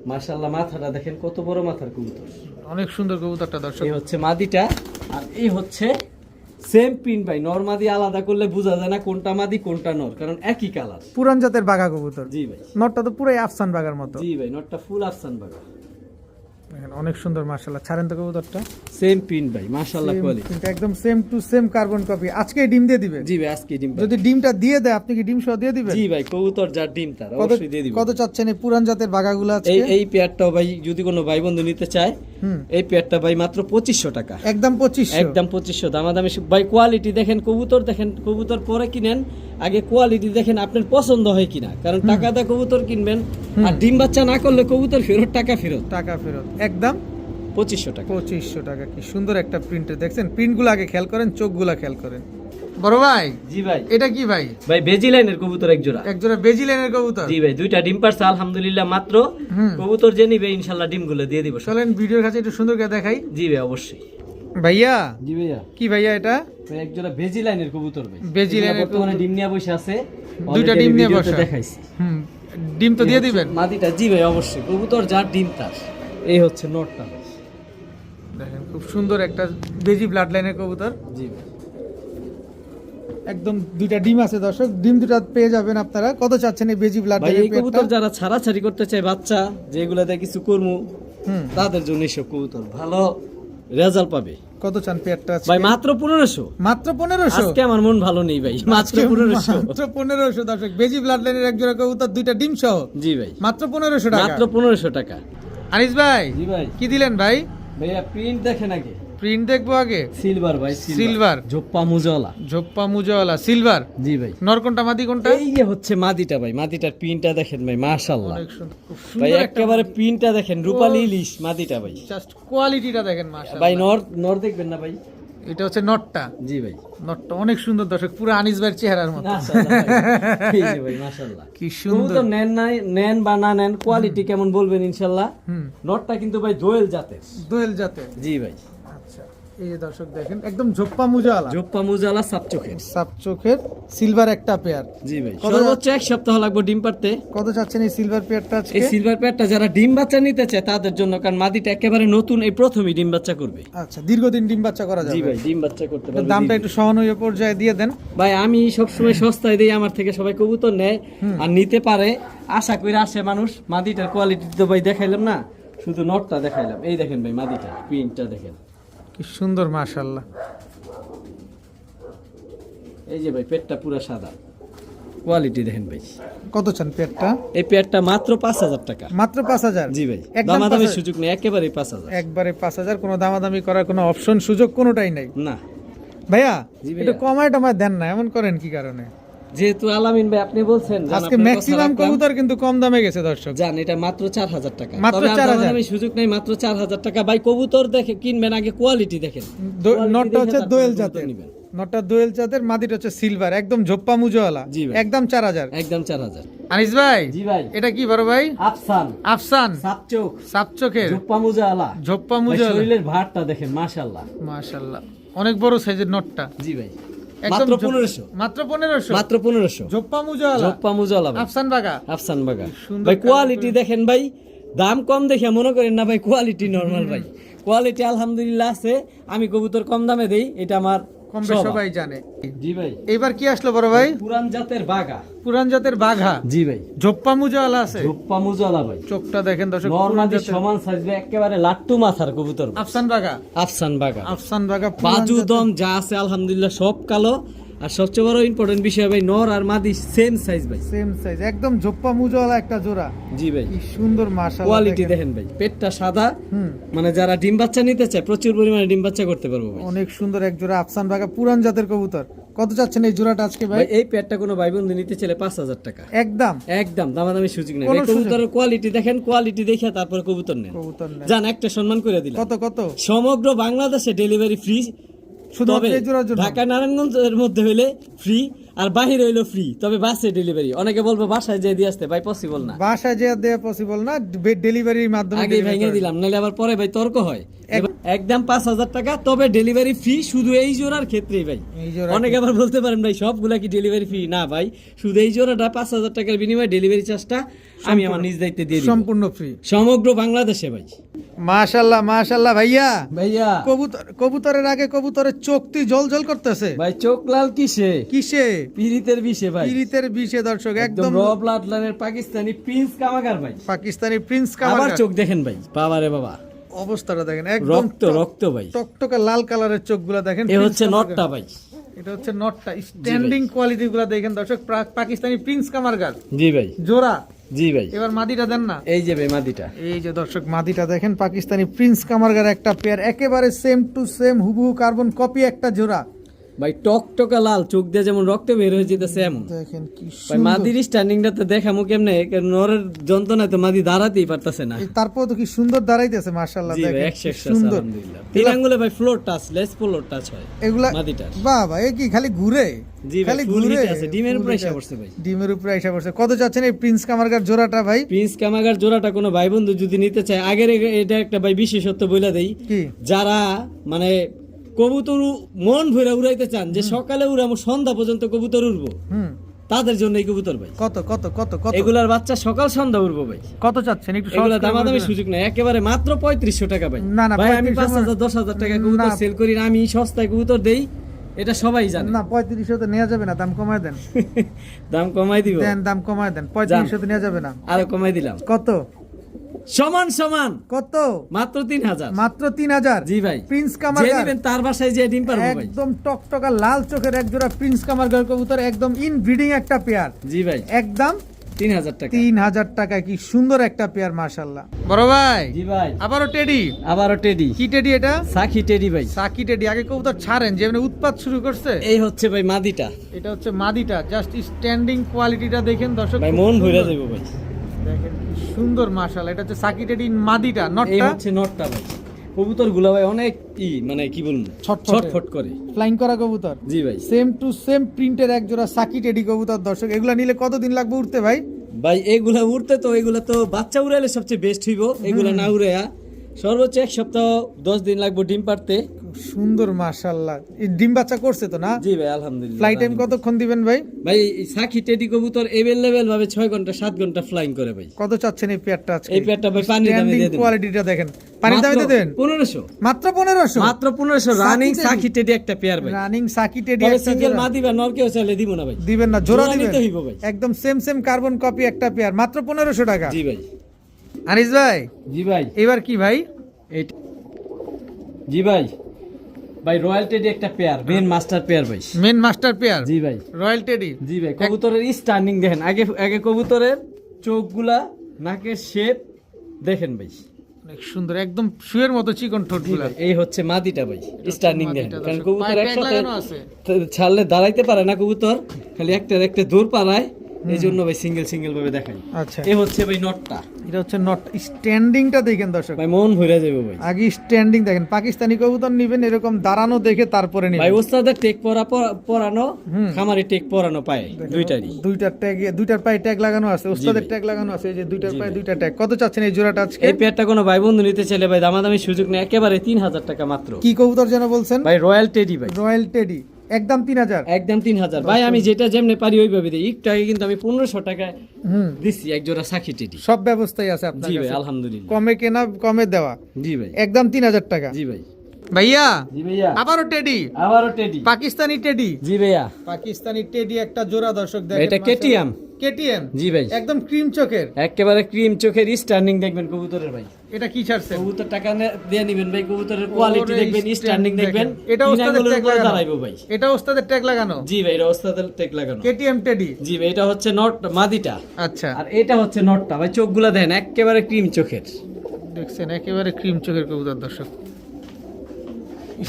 মাশাআল্লাহ, মাথাটা দেখেন কত বড় মাথার কবুতর। অনেক সুন্দর কবুতরটা দর্শক। এই হচ্ছে মাদিটা, আর এই হচ্ছে সেম প্রিন্ট ভাই। নর মাদি আলাদা করলে বোঝা যায় না কোনটা মাদি কোনটা নর, কারণ একই কালার। পুরান জাতের বাঘা কবুতর। জি ভাই, নটটা তো পুরাই আফসান বাঘার মতো। জি ভাই, নটটা ফুল আফসান বাঘা। দেখেন অনেক সুন্দর মাশাআল্লাহ। ছাড়েন তো কবুতরটা। সেম প্রিন্ট ভাই মাশাআল্লাহ, Same, কোয়ালিটি। কিন্তু একদম same to same carbon copy. আজকে ডিম দিয়ে দিবে? জি ভাই, আজকে ডিম পারবে। যদি ডিমটা দিয়ে দেয় আপনি কি ডিম সহ দিয়ে দিবেন? জি ভাই, কবুতর যার ডিম তার কত অবশ্যই দিয়ে দিব। কত চাচ্ছেন এই পুরান জাতের বাঘাগুলো আজকে? এই পেয়ারটাও ভাই যদি কোনো ভাই বন্ধু নিতে চায়, হুম। এই পেয়ারটা ভাই মাত্র 2500 টাকা। একদম 2500। একদম 2500। দামাদামি ভাই, কোয়ালিটি দেখেন, কবুতর দেখেন, কবুতর পরে কিনেন, আগে কোয়ালিটি দেখেন আপনার পছন্দ হয় কিনা, কারণ টাকা দিয়ে কবুতর কিনবেন আর ডিম বাচ্চা না করলে কবুতর ফেরত, টাকা ফেরত। টাকা ফেরত। একদম 2500 টাকা। 2500 টাকা। কি সুন্দর একটা প্রিন্টে দেখছেন, প্রিন্টগুলো আগে খেয়াল করেন, চোখগুলো খেয়াল করেন। বড় ভাই জি ভাই। এটা কি ভাই? ভাই বেজি লাইনের কবুতর এক জোড়া। এক জোড়া বেজি লাইনের কবুতর। জি ভাই, দুইটা ডিম পারছে আলহামদুলিল্লাহ মাত্র। হুম। কবুতর যে নিবে ইনশাআল্লাহ ডিমগুলো দিয়ে দিব। চলেন ভিডিওর কাছে একটু সুন্দর করে দেখাই। জি ভাই অবশ্যই। ভাইয়া জি ভাইয়া। কি ভাইয়া এটা? ভাই এক জোড়া বেজি লাইনের কবুতর ভাই। বেজি লাইনের বর্তমানে ডিম নিয়ে বসে আছে। দুইটা ডিম নিয়ে বসে দেখাইছি। হুম, ডিম তো দিয়ে দিবেন। মাদিটা জি ভাই অবশ্যই। কবুতর যার ডিম তার। এই হচ্ছে নটটা। দেখেন খুব সুন্দর একটা বেজি ব্লাড লাইনের কবুতর। জি ভাই। একদম দুইটা ডিম আছে দর্শক, ডিম দুটো পেয়ে যাবেন আপনারা। কত চাচ্ছেন এই বেজি ব্লাড ভাই এই লাইনের কবুতর যারা ছাড়াছাড়ি করতে চায় বাচ্চা, যেগুলাতে কিছু করমু, হুম, তাদের জন্য এইসব কবুতর ভালো রেজাল্ট পাবে। কত চান পেয়ারটা? ভাই মাত্র 1500। মাত্র 1500? আজকে আমার মন ভালো নেই ভাই, মাত্র 1500। মাত্র 1500 দর্শক, বেজি ব্লাড লাইনের এক জোড়া কবুতর, দুইটা ডিম সহ। জি ভাই মাত্র 1500 টাকা। মাত্র 1500 টাকা। আনিস ভাই জি ভাই। কি দিলেন ভাই? ভাইয়া প্রিন্ট দেখেন আগে। প্রিন্ট দেখবো আগে। সিলভার ভাই, সিলভার, ঝোপ্পা মুজওয়ালা। ঝোপ্পা মুজাওয়ালা সিলভার। জি ভাই। নর কোনটা মাদি কোনটা? এই যে হচ্ছে মাদিটা ভাই, মাদিটার প্রিন্টটা দেখেন ভাই মাশাআল্লাহ। অনেক সুন্দর, খুব ভাই সুন্দর একটা একেবারে প্রিন্টটা দেখেন, রূপালী ইলিশ মাদিটা ভাই। জাস্ট কোয়ালিটিটা দেখেন মাশাআল্লাহ। ভাই নর দেখবেন না ভাই? এটা হচ্ছে নটটা। জি ভাই। নটটা অনেক সুন্দর দর্শক, পুরো আনিস ভাইয়ের চেহারার মতো। মাশাআল্লাহ ভাই। এই যে ভাই মাশাআল্লাহ। কি সুন্দর। তো নেন বা না নেন, কোয়ালিটি কেমন বলবেন ইনশাআল্লাহ। হুম, নটটা কিন্তু ভাই দোয়েল জাতের। দোয়েল জাতের। জি ভাই। আচ্ছা, এই যে দর্শক দেখেন একদম ঝোপ্পা মুজাওয়ালা, ঝোপ্পা মুজালা সাপ চোখের। সাপ চোখের সিলভার একটা পেয়ার। জি ভাই। কত সর্বোচ্চ এক সপ্তাহ লাগবে ডিম পারতে। কত চাচ্ছেন এই সিলভার পেয়ারটা আজকে? এই সিলভার প্যাডটা যারা ডিম বাচ্চা নিতে চায় তাদের জন্য, কারণ মাদিটা একেবারে নতুন, এই প্রথমই ডিম বাচ্চা করবে। আচ্ছা, দীর্ঘদিন ডিম বাচ্চা করা যাবে। জি ভাই, ডিম বাচ্চা করতে পারবে। দামটা একটু সহনীয় পর্যায়ে দিয়ে দেন ভাই। আমি সবসময় সস্তায় দিই, আমার থেকে সবাই কবুতর নেয় আর নিতে পারে, আশা করে আসে মানুষ। মাদিটার কোয়ালিটি তো ভাই দেখাইলাম না, শুধু নটটা দেখাইলাম। এই দেখেন ভাই মাদিটা প্রিন্টটা দেখেন কি সুন্দর মাশাআল্লাহ। এই যে ভাই পেটটা পুরো সাদা, কোয়ালিটি দেখেন ভাই। কত চান পেয়ারটা? এই পেয়ারটা মাত্র 5000 টাকা। মাত্র 5000? জি ভাই, একদম দামাদামির 5000? সুযোগ নেই, একেবারে 5000। একবারে 5000, কোনো দামাদামি করার কোনো অপশন সুযোগ কোনোটাই নাই না ভাইয়া। জি ভাইয়া। একটু কমায় টমায় দেন না, এমন করেন কি কারণে? যেহেতু আলামিন ভাই আপনি বলছেন, জান আজকে আপনার কথা ম্যাক্সিমাম রাখলাম। কবুতর কিন্তু কম দামে গেছে দর্শক। জান এটা মাত্র 4000 টাকা। মাত্র তবে আর 4000? দামাদামির সুযোগ নেই, মাত্র 4000 টাকা। ভাই কবুতর দেখে কিনবেন, আগে কোয়ালিটি দেখেন। নটটা হচ্ছে দেখে দোয়েল তারপর জাতের, কবুতর নিবেন। নটটা দোয়েল জাতের, মাদিটা হচ্ছে সিলভার, একদম ঝোপ্পা মুজাওয়ালা। জি ভাই। একদম 4000। একদম 4000। আনিস ভাই জি ভাই। এটা কি বড় ভাই? আফসান আফসান, সাপ চোখ, সাপ চোখের, ঝোপ্পা মুজালা। ঝোপ্পা ভাই মুজাওয়ালা। শরীরের ভারটা দেখেন মাশাআল্লাহ। মাশাআল্লাহ, অনেক বড় সাইজের নটটা। জি ভাই। একদম মাত্র 1500। মাত্র 1500? মাত্র 1500। ঝোপ্পা মুজাওয়ালা, ঝোপ্পা মুজালা ভাই। আফসান বাগা। আফসান বাগা। সুন্দর ভাই কালার কোয়ালিটি দেখেন ভাই, দাম কম দেখে মনে করেন না ভাই, কোয়ালিটি নরমাল ভাই। কোয়ালিটি আলহামদুলিল্লাহ আছে। আমি কবুতর কম দামে দেই, এটা আমার কম বেশ স্বভাব। সবাই জানে। জি ভাই। এবার কি আসলো বড় ভাই? পুরান জাতের বাগা। পুরান জাতের বাঘা। জি ভাই। ঝোপ্পা মুজাওয়ালা আছে। ঝোপ্পা মুজালা ভাই। চোখটা দেখেন দর্শক, পুরান নরমালি জাতের। সমান সাইজ, একেবারে লাট্টু মাথার কবুতর ভাই। আফসান বাগা। আফসান বাগা। আফসান বাগা, পুরান বাজু জাতের। দম যা আছে আলহামদুলিল্লাহ সব কালো। আর সবচেয়ে বড় ইম্পর্টেন্ট বিষয় ভাই, নর আর মাদি সেম সাইজ ভাই। সেম সাইজ, একদম ঝোপ্পা মুজাওয়ালা একটা জোড়া। জি ভাই। কি সুন্দর মাশাআল্লাহ। কোয়ালিটি দেখেন ভাই, পেটটা সাদা, হুম, মানে যারা ডিম বাচ্চা নিতে চায় প্রচুর পরিমাণে ডিম বাচ্চা করতে পারবো ভাই। অনেক সুন্দর এক জোড়া আফসান বাগা, পুরান জাতের কবুতর। কত চাচ্ছেন এই জোড়াটা আজকে ভাই? ভাই এই পেটটা কোনো ভাই বন্ধু নিতে চাইলে 5000 টাকা। একদম একদম দামাদামি সুযোগ নেই। কোনো ভাই কবুতরের কোয়ালিটি দেখেন, কোয়ালিটি দেখে তারপর কবুতর নেন। কবুতর নেই। জান একটা সম্মান করে দিলাম। কত কত? সমগ্র বাংলাদেশে ডেলিভারি ফ্রি, শুধু তবে এই জোড়ার জন্য? ঢাকা নারায়ণগঞ্জের মধ্যে হইলে ফ্রি, আর বাহিরে হইলো ফ্রি, তবে বাসে ডেলিভারি। অনেকে বলবো বাসায় যেয়ে দিয়ে আসতে, ভাই পসিবল না। বাসায় যে দেয়া পসিবল না, ডেলিভারির মাধ্যমে আগে delivery ভেঙে করে। দিলাম, নাহলে আবার পরে ভাই তর্ক হয়। একদম 5000 টাকা, তবে ডেলিভারি ফ্রি শুধু এই জোড়ার ক্ষেত্রেই ভাই। এই জোড়া অনেকে আবার বলতে পারেন ভাই সবগুলা কি ডেলিভারি ফ্রি? না ভাই, শুধু এই জোড়াটা 5000 টাকার বিনিময়ে ডেলিভারি চার্জটা আমি আমার নিজ দায়িত্বে দিয়ে দিই, সম্পূর্ণ ফ্রি। সমগ্র বাংলাদেশে ভাই। মাশাআল্লাহ মাশাআল্লাহ ভাইয়া। ভাইয়া কবুতরের আগে কবুতরের চোখটি জলজল করতেছে। ভাই চোখ লাল কিসে? কিসে? পিরিতের বিষে ভাই। পিরিতের বিষে দর্শক, একদম একদম র ব্লাড লাইনের পাকিস্তানি প্রিন্স কামাগার ভাই। পাকিস্তানি প্রিন্স আবার কামার। চোখ দেখেন ভাই, বাবারে বাবা, অবস্থাটা দেখেন, একদম রক্ত রক্ত ভাই। টকটকা লাল কালারের চোখগুলো দেখেন। এ প্রিন্স হচ্ছে কামারগার। নটটা ভাই। এটা হচ্ছে নটটা, স্ট্যান্ডিং কোয়ালিটি গুলা দেখেন দর্শক, পাকিস্তানি প্রিন্স কামারগার জি ভাই। জোড়া। জি ভাই। এবার মাদিটা দেন না। এই যে ভাই মাদিটা। এই যে দর্শক মাদিটা দেখেন, পাকিস্তানি প্রিন্স কামারগার একটা পেয়ার, একেবারে সেম টু সেম হুবহু কার্বন কপি একটা জোড়া। ভাই টকটকা লাল, চোখ দিয়ে যেমন রক্ত বের হয়ে যেতেছে এমন। দেখেন কি ভাই মাদির স্ট্যান্ডিংটাতে দেখামু কেমনে, নরের যন্ত্রণায় তো মাদি দাঁড়াতেই পারতেছে না। তারপর তো কি সুন্দর দাঁড়াইতেছে মাশাআল্লাহ। জি ভাই, দেখেন 100 কি সুন্দর। আলহামদুলিল্লাহ। তিন আঙ্গুলে ভাই floor touch, less floor touch হয় এগুলা মাদিটার। বাবা এ কি খালি ঘুরে? জি ভাই, খালি ফুল ঘুরে হিট আছে, ডিমের উপরে ফুল এসে হিট। পড়ছে ভাই। ডিমের উপরে এসে পড়ছে। কত চাচ্ছেন এই প্রিন্স কামারগার জোড়াটা ভাই? প্রিন্স কামাগার জোড়াটা কোনো ভাই বন্ধু যদি নিতে চায়, আগের এটা একটা ভাই বিশেষত্ব বইলা দেই, কি যারা মানে কবুতর মন ভরে উড়াইতে চান, যে সকালে উড়াবো সন্ধ্যা পর্যন্ত কবুতর উড়বো, হুম তাদের জন্য এই কবুতর ভাই। কত কত কত কত এগুলার বাচ্চা সকাল সন্ধ্যা উড়বো ভাই। কত চাচ্ছেন একটু সহজ এগুলা করে দামাদামি বলবেন? সুযোগ নাই, একেবারে মাত্র 3500 টাকা ভাই। না, না, ভাই আমি 3500 5,000 10,000 টাকা কবুতর না। সেল করি না, আমি সস্তায় কবুতর দেই, এটা সবাই জানে। না 3500 তে নেওয়া যাবে না, দাম কমায় দেন। দাম কমাই দিব, দেন দাম কমায় দেন, 3500 তে নেওয়া যাবে না। আরো কমাই দিলাম। কত সমান সমান কত? মাত্র 3000। মাত্র 3000। জি ভাই, প্রিন্স যে কামারগার নেবেন তার বাসায় যে ডিম পারবো ভাই। একদম টকটকা লাল চোখের এক জোড়া প্রিন্স কামারগার কবুতর, একদম ইন ব্রিডিং একটা পেয়ার, জি ভাই, একদম 3000 টাকা। 3000 টাকায়। কি সুন্দর একটা পেয়ার মাশাআল্লাহ। বড় ভাই জি ভাই, আবারও টেডি। আবারও টেডি, কি টেডি এটা? সাকি টেডি ভাই। সাকি টেডি। আগে কবুতর ছাড়েন, যেমন উৎপাত শুরু করছে। এই হচ্ছে ভাই মাদিটা, এটা হচ্ছে মাদিটা। জাস্ট স্ট্যান্ডিং কোয়ালিটিটা দেখেন দর্শক, ভাই খুব মন সুন্দর। ভরে দেবো ভাই। দেখেন কি সুন্দর মাশাআল্লাহ। এটা হচ্ছে সাকি টেডি মাদিটা। এই নটটা হচ্ছে নটটা ভাই। কবুতর গুলা ভাই অনেক মানে কি বলবো, ছটফটে। ছটফট করে। ফ্লাইং করা কবুতর। জি ভাই, সেম টু সেম প্রিন্টের এক জোড়া সাকি টেডি কবুতর দর্শক। এগুলা নিলে কতদিন লাগবে উঠতে ভাই? ভাই এগুলা উড়তে তো, এগুলা তো বাচ্চা উড়াইলে সবচেয়ে বেস্ট হইব। এগুলা না উড়াইয়া সর্বোচ্চ 1 সপ্তাহ 10 দিন লাগবে ডিম পারতে। সুন্দর মাশাআল্লাহ। এই ডিম বাচ্চা করছে তো না? জি ভাই আলহামদুলিল্লাহ। ফ্লাই টাইম কতক্ষণ দিবেন ভাই? ভাই এই সাকি টেডি কবুতর এভেলেবেল ভাবে 6 ঘন্টা 7 ঘন্টা ফ্লাইং করে ভাই। কত চাচ্ছেন এই পেয়ারটা আজকে? এই পেয়ারটা ভাই পানির দামে দিয়ে দেন। কোয়ালিটিটা দেখেন, পানির দামে দিয়ে দেন। 1500, মাত্র 1500। মাত্র 1500 রানিং সাকি সাকি টেডি একটা পেয়ার ভাই। রানিং সাকি টেডি তবে একটা সিঙ্গেল জোড়া। মাদি বা নর কেউ চাইলে দিব না ভাই। দিবেন না, জোড়া জোড়া দিবেন। নিতে হইব ভাই। একদম সেম সেম কার্বন কপি একটা পেয়ার, মাত্র 1500 টাকা। জি ভাই, আনিস ভাই জি ভাই, এবার কি ভাই? এইটা জি ভাই, ভাই রয়্যাল টেডি একটা পেয়ার, মেন মাস্টার পেয়ার ভাই। মেন মাস্টার পেয়ার জি ভাই, রয়্যাল টেডি। জি ভাই, কবুতরের স্টার্নিং দেখেন, আগে আগে কবুতরের চোখগুলা, নাকের শেপ দেখেন ভাই, অনেক সুন্দর, একদম শুয়ের মতো চিকন জি ঠোঁটগুলা। ভাই, এই হচ্ছে মাদিটা ভাই, স্টার্নিং দেখেন। মাদিটা কারণ দর্শক, কবুতর পায়ে tag একসাথে লাগানো আছে। ছাড়লে দাঁড়াইতে পারে না কবুতর, খালি একটা একটা দৌড় পালায়, এই জন্য ভাই সিঙ্গেল সিঙ্গেল ভাবে দেখাই। আচ্ছা, এই হচ্ছে ভাই নটটা, এটা হচ্ছে নট। স্ট্যান্ডিংটা দেখেন দর্শক, ভাই মন ভরে যাবে ভাই। আগে স্ট্যান্ডিং দেখেন। পাকিস্তানি কবুতর নিবেন এরকম দাঁড়ানো দেখে তারপরে ভাই নিবেন। ওস্তাদের টেক পরানো, খামারি টেক পরানো পায় দুইটারই। দুইটার ট্যাগ, দুইটার পায়ে ট্যাগ লাগানো আছে, ওস্তাদের ট্যাগ লাগানো আছে। এই যে দুইটার পায়ে দুইটা ট্যাগ। কত চাচ্ছেন এই জোড়াটা আজকে? এই পেয়ারটা কোনো ভাই বন্ধু নিতে চাইলে ভাই দামাদামি সুযোগ নেই, একেবারে 3000 টাকা মাত্র। কি কবুতর যেন বলছেন? ভাই রয়্যাল টেডি ভাই, রয়্যাল টেডি, একদম 3000। একদম 3000। ভাই আমি যেটা যেমনে পারি ওইভাবে দিই। একটু আগে কিন্তু আমি 1500 টাকায় দিচ্ছি এক জোড়া সাকি টেডি। সব ব্যবস্থাই আছে আপনার জি ভাই কাছে, আলহামদুলিল্লাহ। কমে কেনা কমে দেওয়া, জি ভাই, একদম 3000 টাকা। জি ভাই, ভাইয়া জি ভাইয়া, আবারও টেডি, আবারও টেডি, পাকিস্তানি টেডি। জি ভাইয়া, পাকিস্তানি টেডি একটা জোড়া দর্শক দেখেন। এটা কেটিএম, কেটিএম। জি ভাই, একদম ক্রিম চোখের, একেবারে ক্রিম চোখের স্টার্নিং দেখবেন কবুতরের ভাই। এটা কি ছাড়ছে? কবুতর টাকা দিয়ে নিবেন ভাই, কবুতরের কোয়ালিটি দেখবেন, স্টার্নিং দেখবেন। এটা ওস্তাদের ট্যাগ লাগানো, দাঁড়াইবো ভাই। এটা ওস্তাদের ট্যাগ লাগানো। জি ভাই, এটা ওস্তাদের টেক লাগানো। KTM teddy. জি ভাই, এটা হচ্ছে নট মাদিটা, আচ্ছা, আর এটা হচ্ছে নটটা ভাই। চোখগুলা দেখেন একেবারে ক্রিম চোখের। দেখছেন একেবারে ক্রিম চোখের কবুতর দর্শক।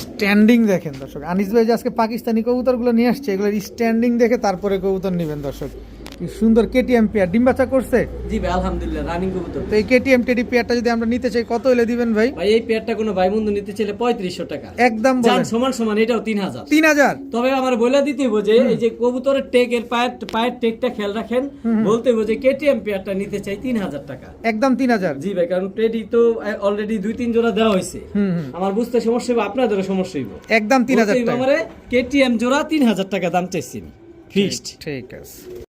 স্ট্যান্ডিং দেখেন দর্শক। আনিস ভাই যে আজকে পাকিস্তানি কবুতরগুলো নিয়ে আসছে, এগুলোর স্ট্যান্ডিং দেখে তারপরে কবুতর নেবেন দর্শক। কি সুন্দর কেটিএম পেয়ার, ডিম বাচ্চা করছে। জি ভাই আলহামদুলিল্লাহ, রানিং কবুতর। তো এই কেটিএম টেডি পেয়ারটা যদি আমরা নিতে চাই কত হলে দিবেন ভাই? ভাই এই পেয়ারটা কোনো ভাই বন্ধু নিতে চাইলে 3500 টাকা। একদম জান বলেন সমান সমান, এটাও 3000। 3000। তবে আমার বলে দিতে হইব যে এই যে কবুতরের টেকের পায়ের টেকটা খেয়াল রাখেন, বলতে হইব যে কেটিএম পেয়ারটা নিতে চাই 3000 টাকা। একদম 3000। জি ভাই, কারণ টেডি তো অলরেডি 2-3 জোড়া দেওয়া হয়েছে। আমার বুঝতে সমস্যা হইব, আপনাদেরও সমস্যা হইব। একদম 3000 টাকা। আমারে কেটিএম জোড়া 3000 টাকা দাম চাইছি ফিক্সড। ঠিক আছে।